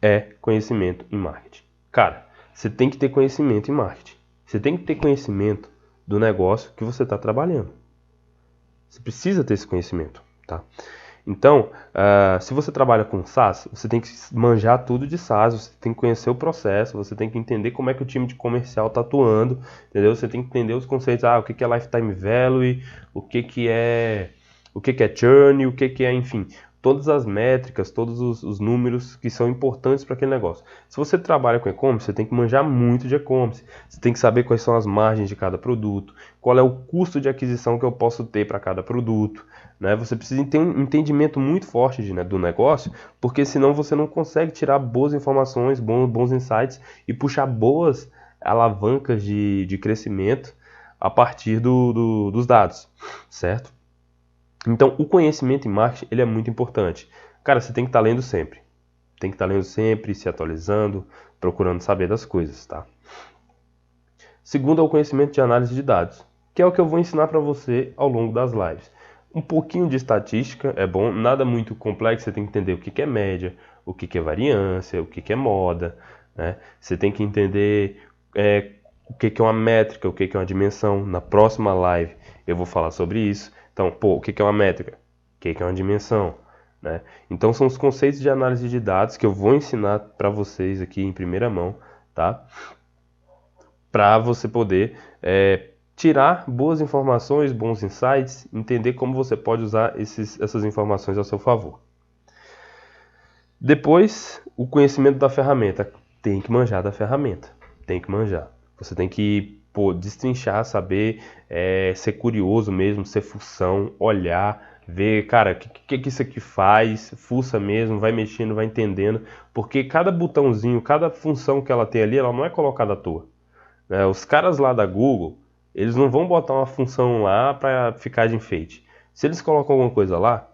é conhecimento em marketing. Cara, você tem que ter conhecimento em marketing. Você tem que ter conhecimento do negócio que você está trabalhando. Você precisa ter esse conhecimento, tá? Então, se você trabalha com SaaS, você tem que manjar tudo de SaaS, você tem que conhecer o processo, você tem que entender como é que o time de comercial está atuando, entendeu? Você tem que entender os conceitos, o que é lifetime value, o que é churn, o que é, enfim, todas as métricas, todos os números que são importantes para aquele negócio. Se você trabalha com e-commerce, você tem que manjar muito de e-commerce. Você tem que saber quais são as margens de cada produto, qual é o custo de aquisição que eu posso ter para cada produto, né? Você precisa ter um entendimento muito forte do negócio, porque senão você não consegue tirar boas informações, bons insights e puxar boas alavancas de crescimento a partir dos dados, certo? Então, o conhecimento em marketing ele é muito importante. Cara, você tem que estar lendo sempre. Tem que estar lendo sempre, se atualizando, procurando saber das coisas, tá? Segundo é o conhecimento de análise de dados, que é o que eu vou ensinar para você ao longo das lives. Um pouquinho de estatística é bom, nada muito complexo, você tem que entender o que é média, o que é variância, o que é moda, né? Você tem que entender o que é uma métrica, o que é uma dimensão. Na próxima live eu vou falar sobre isso. Então, o que é uma métrica? O que é uma dimensão? Né? Então, são os conceitos de análise de dados que eu vou ensinar para vocês aqui em primeira mão, tá? Para você poder tirar boas informações, bons insights, entender como você pode usar essas informações a seu favor. Depois, o conhecimento da ferramenta. Tem que manjar da ferramenta. Tem que manjar. Você tem que destrinchar, saber, ser curioso mesmo, ser fução, olhar, ver, cara, o que isso aqui faz, fuça mesmo, vai mexendo, vai entendendo, porque cada botãozinho, cada função que ela tem ali, ela não é colocada à toa. Né? Os caras lá da Google, eles não vão botar uma função lá para ficar de enfeite. Se eles colocam alguma coisa lá,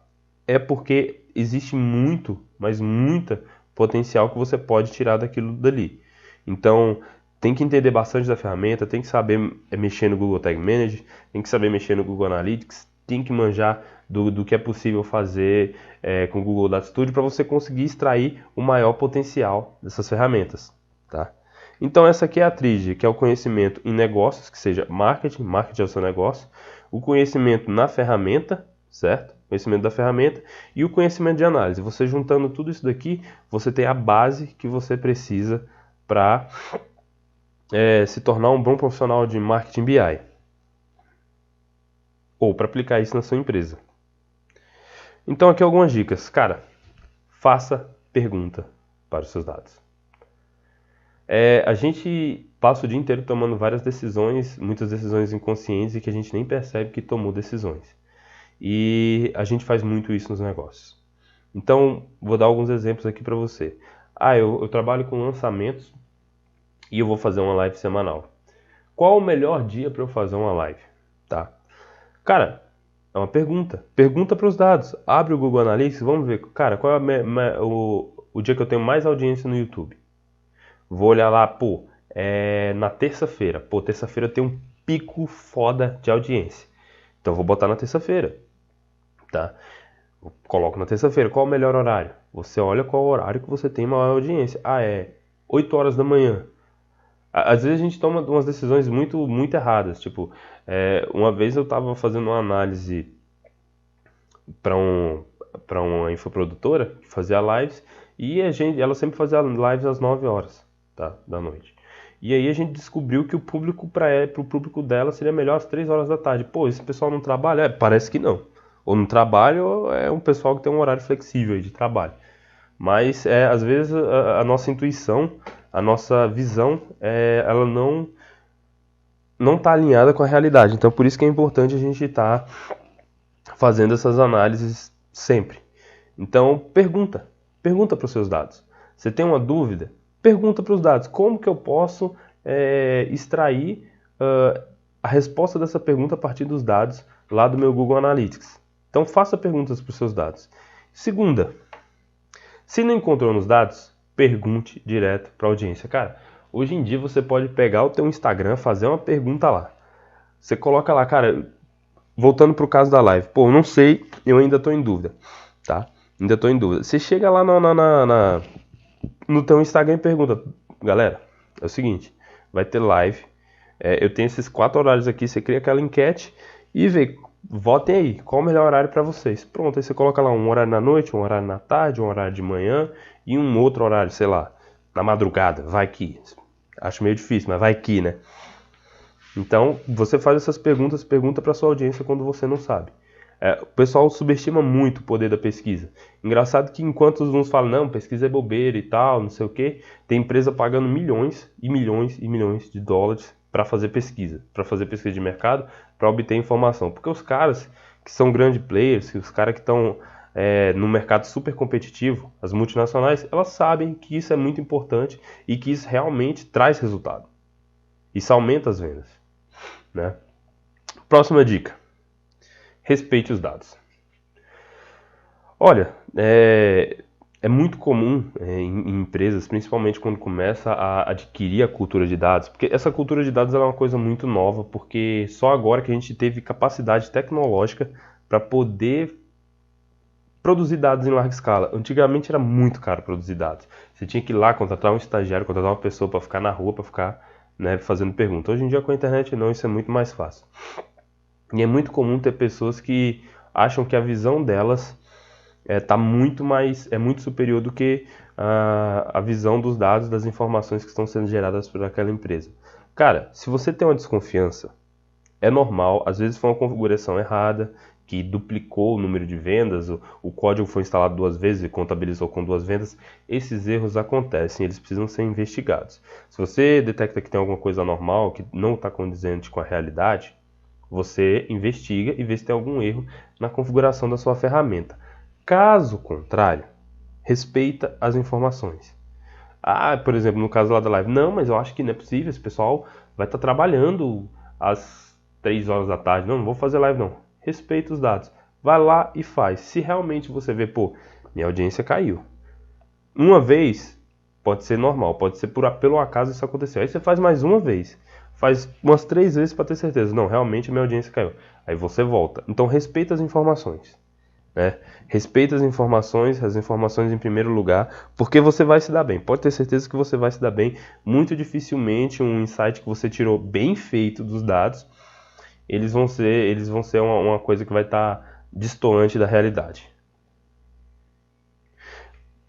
é porque existe muito, mas muita potencial que você pode tirar daquilo dali. Então, tem que entender bastante da ferramenta, tem que saber mexer no Google Tag Manager, tem que saber mexer no Google Analytics, tem que manjar do que é possível fazer com o Google Data Studio para você conseguir extrair o maior potencial dessas ferramentas, tá? Então essa aqui é a tríade, que é o conhecimento em negócios, que seja marketing é o seu negócio, o conhecimento na ferramenta, certo? Conhecimento da ferramenta e o conhecimento de análise. Você juntando tudo isso daqui, você tem a base que você precisa para se tornar um bom profissional de marketing BI. Ou para aplicar isso na sua empresa. Então aqui algumas dicas. Cara, faça pergunta para os seus dados. A gente passa o dia inteiro tomando várias decisões, muitas decisões inconscientes e que a gente nem percebe que tomou decisões. E a gente faz muito isso nos negócios. Então, vou dar alguns exemplos aqui para você. Eu trabalho com lançamentos e eu vou fazer uma live semanal. Qual o melhor dia para eu fazer uma live? Tá? Cara, é uma pergunta. Pergunta para os dados. Abre o Google Analytics, vamos ver. Cara, qual é o dia que eu tenho mais audiência no YouTube? Vou olhar lá, na terça-feira. Terça-feira tem um pico foda de audiência. Então vou botar na terça-feira, tá? Eu coloco na terça-feira. Qual é o melhor horário? Você olha qual é o horário que você tem maior audiência. É 8 horas da manhã. Às vezes a gente toma umas decisões muito, muito erradas. Tipo, uma vez eu estava fazendo uma análise para uma infoprodutora que fazia lives, e ela sempre fazia lives às 9 horas, tá, da noite. E aí a gente descobriu que o público pro público dela seria melhor às 3 horas da tarde. Pô, esse pessoal não trabalha? Parece que não. Ou não trabalha ou é um pessoal que tem um horário flexível aí de trabalho. Mas às vezes a nossa intuição, a nossa visão, ela não está alinhada com a realidade. Então por isso que é importante a gente estar fazendo essas análises sempre. Então pergunta para os seus dados. Você tem uma dúvida? Pergunta para os dados. Como que eu posso extrair a resposta dessa pergunta a partir dos dados lá do meu Google Analytics? Então faça perguntas para os seus dados. Segunda, se não encontrou nos dados, pergunte direto para a audiência. Cara, hoje em dia você pode pegar o teu Instagram, fazer uma pergunta lá. Você coloca lá, cara, voltando para o caso da live. Pô, eu não sei, eu ainda estou em dúvida, tá? Ainda estou em dúvida. Você chega lá no teu Instagram e pergunta, galera, é o seguinte, vai ter live, eu tenho esses 4 horários aqui, você cria aquela enquete e vê, votem aí, qual o melhor horário para vocês. Pronto, aí você coloca lá um horário na noite, um horário na tarde, um horário de manhã e um outro horário, sei lá, na madrugada, vai que. Acho meio difícil, mas vai que, né? Então, você faz essas perguntas, pergunta para sua audiência quando você não sabe. O pessoal subestima muito o poder da pesquisa. Engraçado que enquanto uns falam, não, pesquisa é bobeira e tal, não sei o que, tem empresa pagando milhões e milhões e milhões de dólares para fazer pesquisa de mercado, para obter informação. Porque os caras que são grandes players, os caras que estão no mercado super competitivo, as multinacionais, elas sabem que isso é muito importante e que isso realmente traz resultado. Isso aumenta as vendas, né? Próxima dica. Respeite os dados. Olha, é muito comum em empresas, principalmente quando começa a adquirir a cultura de dados, porque essa cultura de dados é uma coisa muito nova, porque só agora que a gente teve capacidade tecnológica para poder produzir dados em larga escala. Antigamente era muito caro produzir dados. Você tinha que ir lá contratar um estagiário, contratar uma pessoa para ficar na rua, para ficar fazendo pergunta. Hoje em dia com a internet não, isso é muito mais fácil. E é muito comum ter pessoas que acham que a visão delas é muito superior do que a visão dos dados, das informações que estão sendo geradas por aquela empresa. Cara, se você tem uma desconfiança, é normal, às vezes foi uma configuração errada, que duplicou o número de vendas, o código foi instalado 2 vezes e contabilizou com 2 vendas. Esses erros acontecem, eles precisam ser investigados. Se você detecta que tem alguma coisa anormal, que não está condizente com a realidade, você investiga e vê se tem algum erro na configuração da sua ferramenta. Caso contrário, respeita as informações. Por exemplo, no caso lá da live, não, mas eu acho que não é possível, esse pessoal vai estar trabalhando às 3 horas da tarde. Não vou fazer live não. Respeita os dados. Vai lá e faz. Se realmente você vê, pô, minha audiência caiu. Uma vez pode ser normal, pode ser pelo acaso isso aconteceu. Aí você faz mais uma vez. Faz umas 3 vezes para ter certeza. Não, realmente minha audiência caiu. Aí você volta. Então respeita as informações. Né? Respeita as informações em primeiro lugar, porque você vai se dar bem. Pode ter certeza que você vai se dar bem. Muito dificilmente um insight que você tirou bem feito dos dados, eles vão ser uma coisa que vai estar destoante da realidade.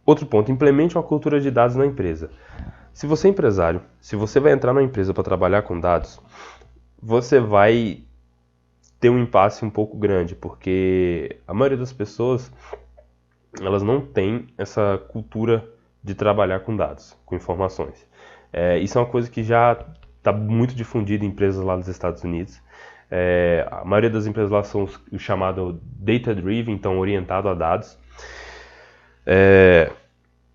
Outro ponto, implemente uma cultura de dados na empresa. Se você é empresário, se você vai entrar na empresa para trabalhar com dados, você vai ter um impasse um pouco grande, porque a maioria das pessoas, elas não tem essa cultura de trabalhar com dados, com informações. Isso é uma coisa que já está muito difundida em empresas lá nos Estados Unidos. A maioria das empresas lá são o chamado data-driven, então orientado a dados.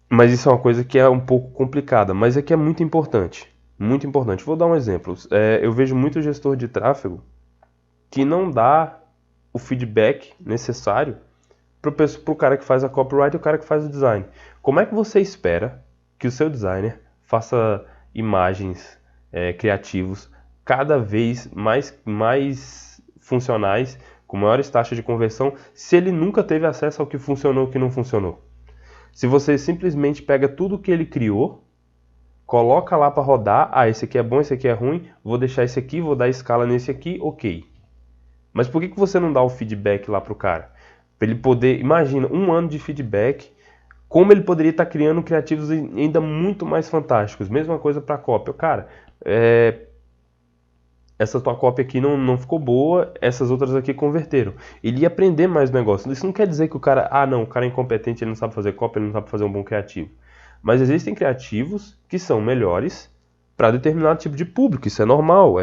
Mas isso é uma coisa que é um pouco complicada, mas é que é muito importante. Muito importante. Vou dar um exemplo. Eu vejo muito gestor de tráfego que não dá o feedback necessário para o cara que faz a copyright e o cara que faz o design. Como é que você espera que o seu designer faça imagens criativos cada vez mais funcionais, com maiores taxas de conversão, se ele nunca teve acesso ao que funcionou e o que não funcionou? Se você simplesmente pega tudo que ele criou, coloca lá para rodar, esse aqui é bom, esse aqui é ruim, vou deixar esse aqui, vou dar escala nesse aqui, ok. Mas por que você não dá o feedback lá pro cara? Para ele poder, imagina, um ano de feedback, como ele poderia estar criando criativos ainda muito mais fantásticos. Mesma coisa para a cópia. Cara, essa tua cópia aqui não ficou boa, essas outras aqui converteram. Ele ia aprender mais o negócio. Isso não quer dizer que o cara, o cara é incompetente, ele não sabe fazer cópia, ele não sabe fazer um bom criativo. Mas existem criativos que são melhores para determinado tipo de público, isso é normal.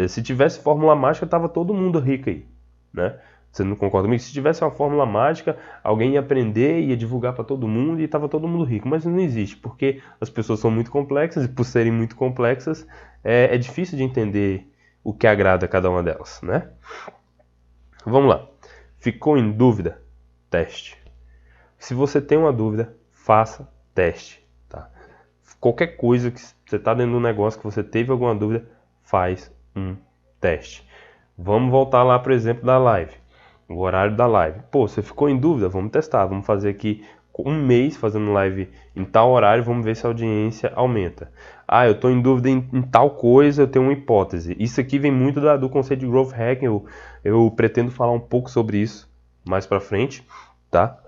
Se tivesse fórmula mágica, tava todo mundo rico aí, né? Você não concorda comigo? Se tivesse uma fórmula mágica, alguém ia aprender, ia divulgar para todo mundo e tava todo mundo rico. Mas não existe, porque as pessoas são muito complexas e por serem muito complexas, é difícil de entender o que agrada a cada uma delas, né? Vamos lá. Ficou em dúvida? Teste. Se você tem uma dúvida, faça teste, tá? Qualquer coisa que você está dentro do negócio que você teve alguma dúvida, faz um teste. Vamos voltar lá, por exemplo, da live. O horário da live. Pô, você ficou em dúvida? Vamos testar. Vamos fazer aqui um mês fazendo live em tal horário, vamos ver se a audiência aumenta. Eu estou em dúvida em tal coisa, eu tenho uma hipótese. Isso aqui vem muito do conceito de Growth Hacking. Eu pretendo falar um pouco sobre isso mais pra frente, tá?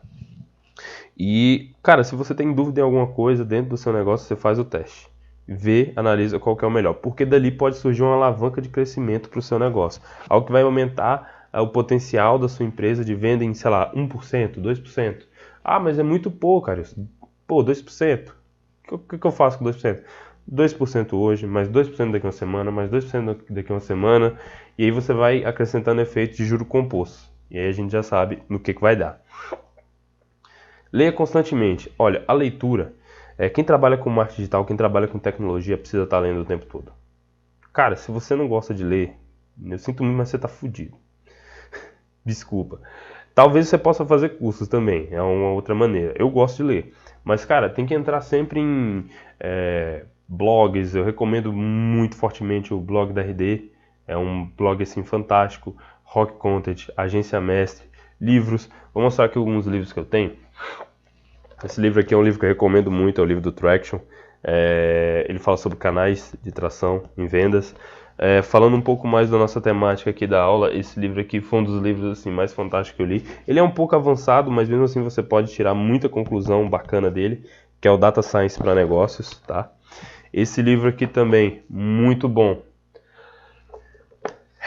E, cara, se você tem dúvida em alguma coisa dentro do seu negócio, você faz o teste. Vê, analisa qual que é o melhor. Porque dali pode surgir uma alavanca de crescimento para o seu negócio. Algo que vai aumentar o potencial da sua empresa de venda em, sei lá, 1%, 2%. Mas é muito pouco, cara. Pô, 2%. O que eu faço com 2%? 2% hoje, mais 2% daqui a uma semana, mais 2% daqui a uma semana. E aí você vai acrescentando efeitos de juro composto. E aí a gente já sabe no que vai dar. Leia constantemente. Olha, a leitura, quem trabalha com marketing digital, quem trabalha com tecnologia, precisa estar lendo o tempo todo. Cara, se você não gosta de ler, eu sinto muito, mas você tá fudido. Desculpa. Talvez você possa fazer cursos também, é uma outra maneira. Eu gosto de ler. Mas, cara, tem que entrar sempre em blogs. Eu recomendo muito fortemente o blog da RD. É um blog, assim, fantástico. Rock Content, Agência Mestre, livros. Vou mostrar aqui alguns livros que eu tenho. Esse livro aqui é um livro que eu recomendo muito, é o livro do Traction. Ele fala sobre canais de tração em vendas. Falando um pouco mais da nossa temática aqui da aula, esse livro aqui foi um dos livros assim, mais fantásticos que eu li. Ele é um pouco avançado, mas mesmo assim você pode tirar muita conclusão bacana dele, que é o Data Science para Negócios, tá? Esse livro aqui também, muito bom.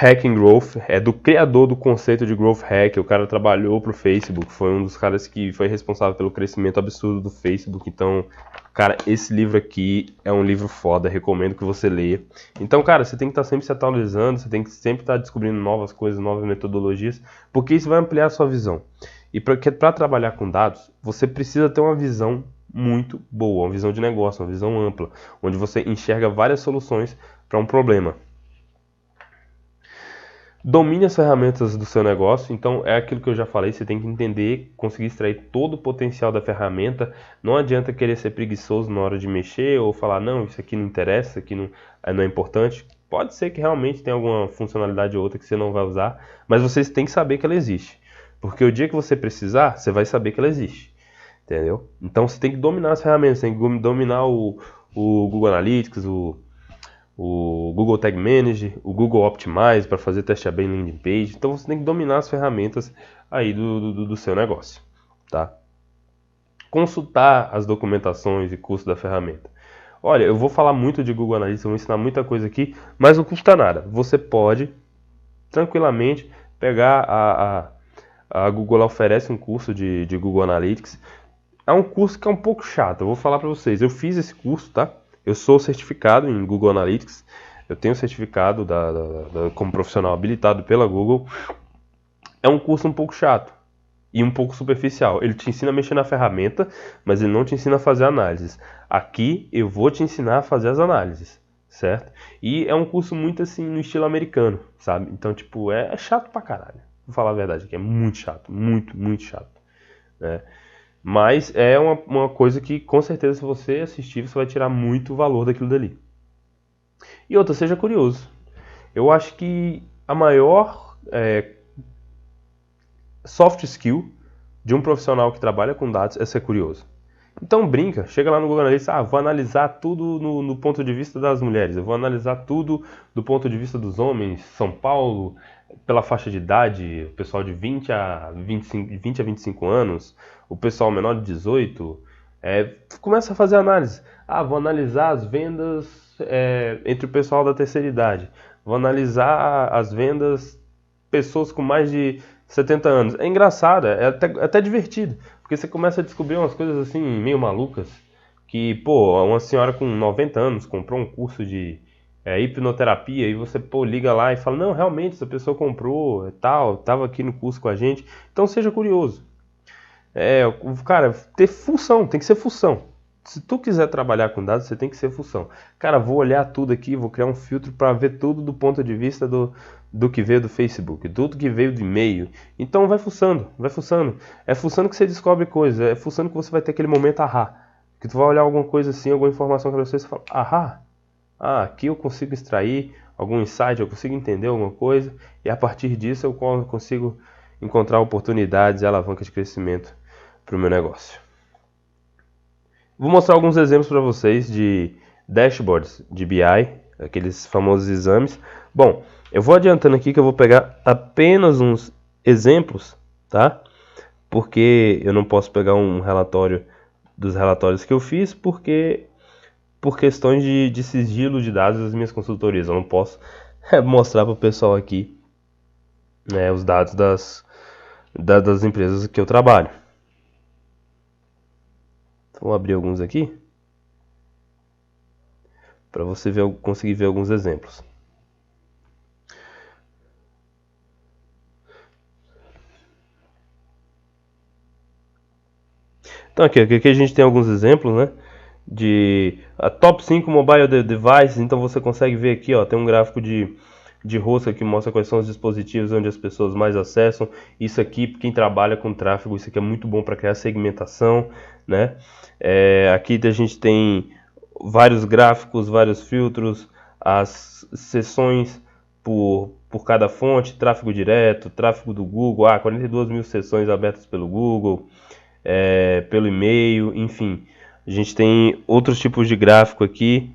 Hacking Growth, é do criador do conceito de Growth Hack. O cara trabalhou para o Facebook, foi um dos caras que foi responsável pelo crescimento absurdo do Facebook. Então, cara, esse livro aqui é um livro foda, recomendo que você leia. Então, cara, você tem que estar sempre se atualizando, você tem que sempre estar descobrindo novas coisas, novas metodologias, porque isso vai ampliar a sua visão. E para trabalhar com dados, você precisa ter uma visão muito boa, uma visão de negócio, uma visão ampla, onde você enxerga várias soluções para um problema. Domine as ferramentas do seu negócio, então é aquilo que eu já falei, você tem que entender, conseguir extrair todo o potencial da ferramenta. Não adianta querer ser preguiçoso na hora de mexer ou falar, não, isso aqui não interessa, isso aqui não é importante. Pode ser que realmente tenha alguma funcionalidade ou outra que você não vai usar, mas você tem que saber que ela existe. Porque o dia que você precisar, você vai saber que ela existe, entendeu? Então você tem que dominar as ferramentas, tem que dominar o Google Analytics, o Google Tag Manager, o Google Optimize para fazer teste AB em landing page. Então você tem que dominar as ferramentas aí do seu negócio, tá? Consultar as documentações e custos da ferramenta. Olha, eu vou falar muito de Google Analytics, eu vou ensinar muita coisa aqui, mas não custa nada. Você pode tranquilamente pegar a Google oferece um curso de Google Analytics. É um curso que é um pouco chato, eu vou falar para vocês. Eu fiz esse curso, tá? Eu sou certificado em Google Analytics, eu tenho certificado como profissional habilitado pela Google. É um curso um pouco chato e um pouco superficial. Ele te ensina a mexer na ferramenta, mas ele não te ensina a fazer análises. Aqui eu vou te ensinar a fazer as análises, certo? E é um curso muito assim no estilo americano, sabe? Então, tipo, é chato pra caralho. Vou falar a verdade aqui, é muito chato, muito, muito chato, né? Mas é uma coisa que, com certeza, se você assistir, você vai tirar muito valor daquilo dali. E outra, seja curioso. Eu acho que a maior soft skill de um profissional que trabalha com dados é ser curioso. Então brinca, chega lá no Google Analytics, vou analisar tudo no ponto de vista das mulheres, eu vou analisar tudo do ponto de vista dos homens, São Paulo, pela faixa de idade, o pessoal de 20 a 25, 20 a 25 anos, o pessoal menor de 18, começa a fazer análise. Ah, vou analisar as vendas entre o pessoal da terceira idade. Vou analisar as vendas pessoas com mais de 70 anos. É engraçado, até divertido, porque você começa a descobrir umas coisas assim meio malucas, que, pô, uma senhora com 90 anos comprou um curso de hipnoterapia e você, pô, liga lá e fala, não, realmente, essa pessoa comprou, tal, tava aqui no curso com a gente. Então seja curioso. Cara, ter função, tem que ser função. Se tu quiser trabalhar com dados, você tem que ser função. Cara, vou olhar tudo aqui, vou criar um filtro para ver tudo do ponto de vista do que veio do Facebook, tudo que veio do e-mail. Então vai fuçando, vai fuçando. É fuçando que você descobre coisas, é fuçando que você vai ter aquele momento ahá. Que tu vai olhar alguma coisa assim, alguma informação para você e fala, ahá, aqui eu consigo extrair algum insight, eu consigo entender alguma coisa, e a partir disso eu consigo encontrar oportunidades e alavancas de crescimento para o meu negócio. Vou mostrar alguns exemplos para vocês de dashboards de BI, aqueles famosos exames. Bom, eu vou adiantando aqui que eu vou pegar apenas uns exemplos, tá? Porque eu não posso pegar um relatório dos relatórios que eu fiz, porque por questões de sigilo de dados das minhas consultorias. Eu não posso mostrar para o pessoal aqui, né, os dados das empresas que eu trabalho. Vou abrir alguns aqui para você conseguir ver alguns exemplos. Então aqui a gente tem alguns exemplos, né, de a top 5 mobile devices. Então você consegue ver aqui, ó, tem um gráfico de rosca que mostra quais são os dispositivos onde as pessoas mais acessam. Isso aqui, quem trabalha com tráfego, isso aqui é muito bom para criar segmentação, né? Aqui a gente tem vários gráficos, vários filtros, as sessões por cada fonte, tráfego direto, tráfego do Google, 42 mil sessões abertas pelo Google, pelo e-mail, enfim. A gente tem outros tipos de gráfico aqui,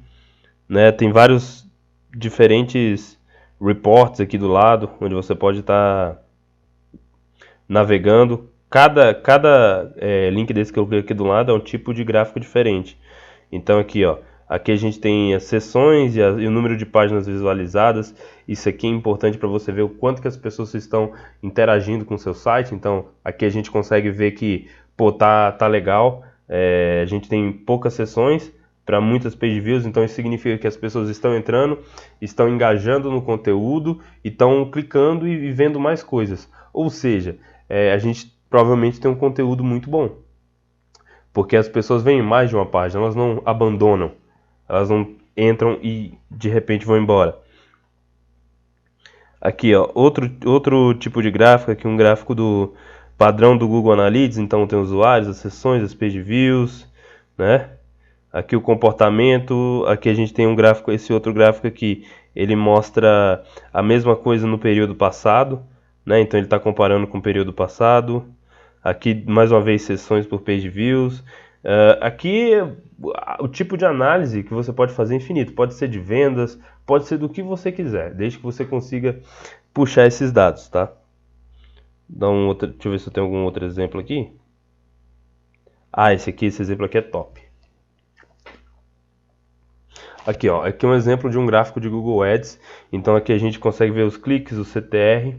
né? Tem vários diferentes reports aqui do lado, onde você pode estar navegando. Cada link desse que eu cliquei aqui do lado é um tipo de gráfico diferente. Então aqui, ó, aqui a gente tem as sessões e o número de páginas visualizadas. Isso aqui é importante para você ver o quanto que as pessoas estão interagindo com o seu site. Então aqui a gente consegue ver que, pô, tá legal. A gente tem poucas sessões para muitas page views, então isso significa que as pessoas estão entrando, estão engajando no conteúdo, estão clicando e vendo mais coisas. Ou seja, a gente provavelmente tem um conteúdo muito bom, porque as pessoas veem mais de uma página, elas não abandonam, elas não entram e de repente vão embora. Aqui, ó, outro tipo de gráfico, aqui um gráfico do padrão do Google Analytics. Então tem usuários, as sessões, as page views, né? Aqui o comportamento, aqui a gente tem um gráfico, esse outro gráfico aqui, ele mostra a mesma coisa no período passado, né? Então ele está comparando com o período passado. Aqui, mais uma vez, sessões por page views. Aqui, o tipo de análise que você pode fazer é infinito. Pode ser de vendas, pode ser do que você quiser, desde que você consiga puxar esses dados, tá? Deixa eu ver se eu tenho algum outro exemplo aqui. Esse exemplo aqui é top. Aqui, ó, aqui é um exemplo de um gráfico de Google Ads. Então aqui a gente consegue ver os cliques, o CTR,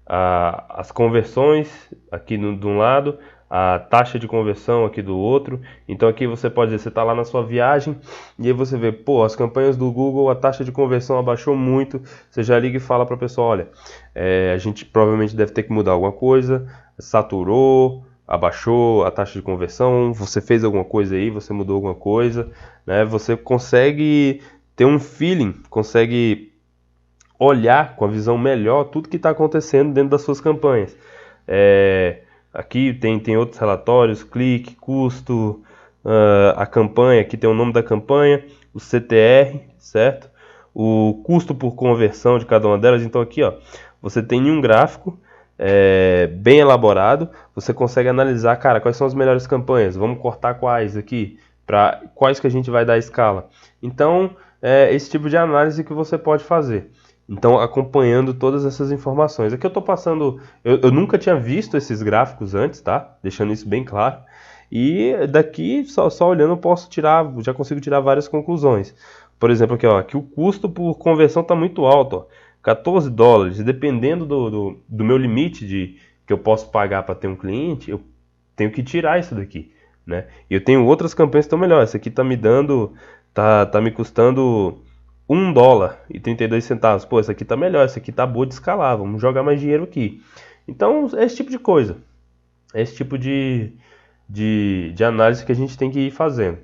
as conversões aqui de um lado, a taxa de conversão aqui do outro. Então aqui você pode dizer, você está lá na sua viagem e aí você vê, pô, as campanhas do Google, a taxa de conversão abaixou muito. Você já liga e fala para a pessoa, olha, a gente provavelmente deve ter que mudar alguma coisa, saturou, abaixou a taxa de conversão, você fez alguma coisa aí, você mudou alguma coisa, né? Você consegue ter um feeling, consegue olhar com a visão melhor tudo que está acontecendo dentro das suas campanhas. Aqui tem outros relatórios, clique, custo, a campanha, aqui tem o nome da campanha, o CTR, certo? O custo por conversão de cada uma delas. Então aqui, ó, você tem um gráfico bem elaborado, você consegue analisar, cara, quais são as melhores campanhas, vamos cortar quais aqui, para quais que a gente vai dar a escala. Então, esse tipo de análise que você pode fazer. Então, acompanhando todas essas informações. Aqui eu estou passando. Eu nunca tinha visto esses gráficos antes, tá? Deixando isso bem claro. E daqui, só olhando, eu posso tirar, já consigo tirar várias conclusões. Por exemplo, aqui, ó, que o custo por conversão está muito alto, ó, $14. Dependendo do meu limite que eu posso pagar para ter um cliente, eu tenho que tirar isso daqui, né? E eu tenho outras campanhas que estão melhores. Essa aqui tá me dando, tá me custando $1,32. Pô, essa aqui tá melhor, essa aqui tá boa de escalar, vamos jogar mais dinheiro aqui. Então, é esse tipo de coisa. É esse tipo de análise que a gente tem que ir fazendo.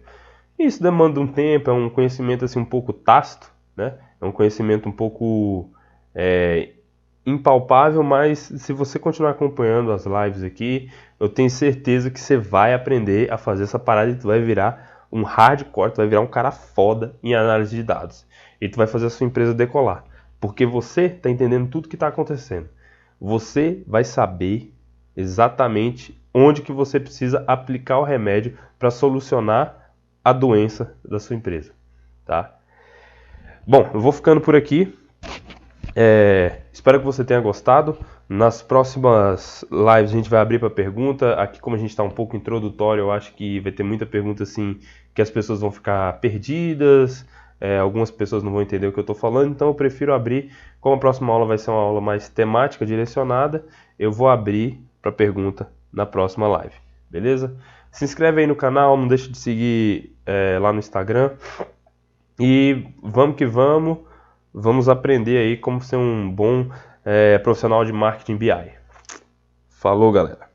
Isso demanda um tempo, é um conhecimento assim um pouco tácito, né? É um conhecimento um pouco impalpável, mas se você continuar acompanhando as lives aqui, eu tenho certeza que você vai aprender a fazer essa parada e tu vai virar um hardcore, tu vai virar um cara foda em análise de dados. E tu vai fazer a sua empresa decolar, porque você está entendendo tudo que está acontecendo. Você vai saber exatamente onde que você precisa aplicar o remédio para solucionar a doença da sua empresa, tá? Bom, eu vou ficando por aqui. Espero que você tenha gostado. Nas próximas lives a gente vai abrir para pergunta. Aqui, como a gente está um pouco introdutório, eu acho que vai ter muita pergunta assim que as pessoas vão ficar perdidas. Algumas pessoas não vão entender o que eu estou falando, então eu prefiro abrir. Como a próxima aula vai ser uma aula mais temática, direcionada, eu vou abrir para pergunta na próxima live, beleza? Se inscreve aí no canal, não deixe de seguir lá no Instagram. E vamos que vamos. Vamos aprender aí como ser um bom profissional de marketing BI. Falou, galera!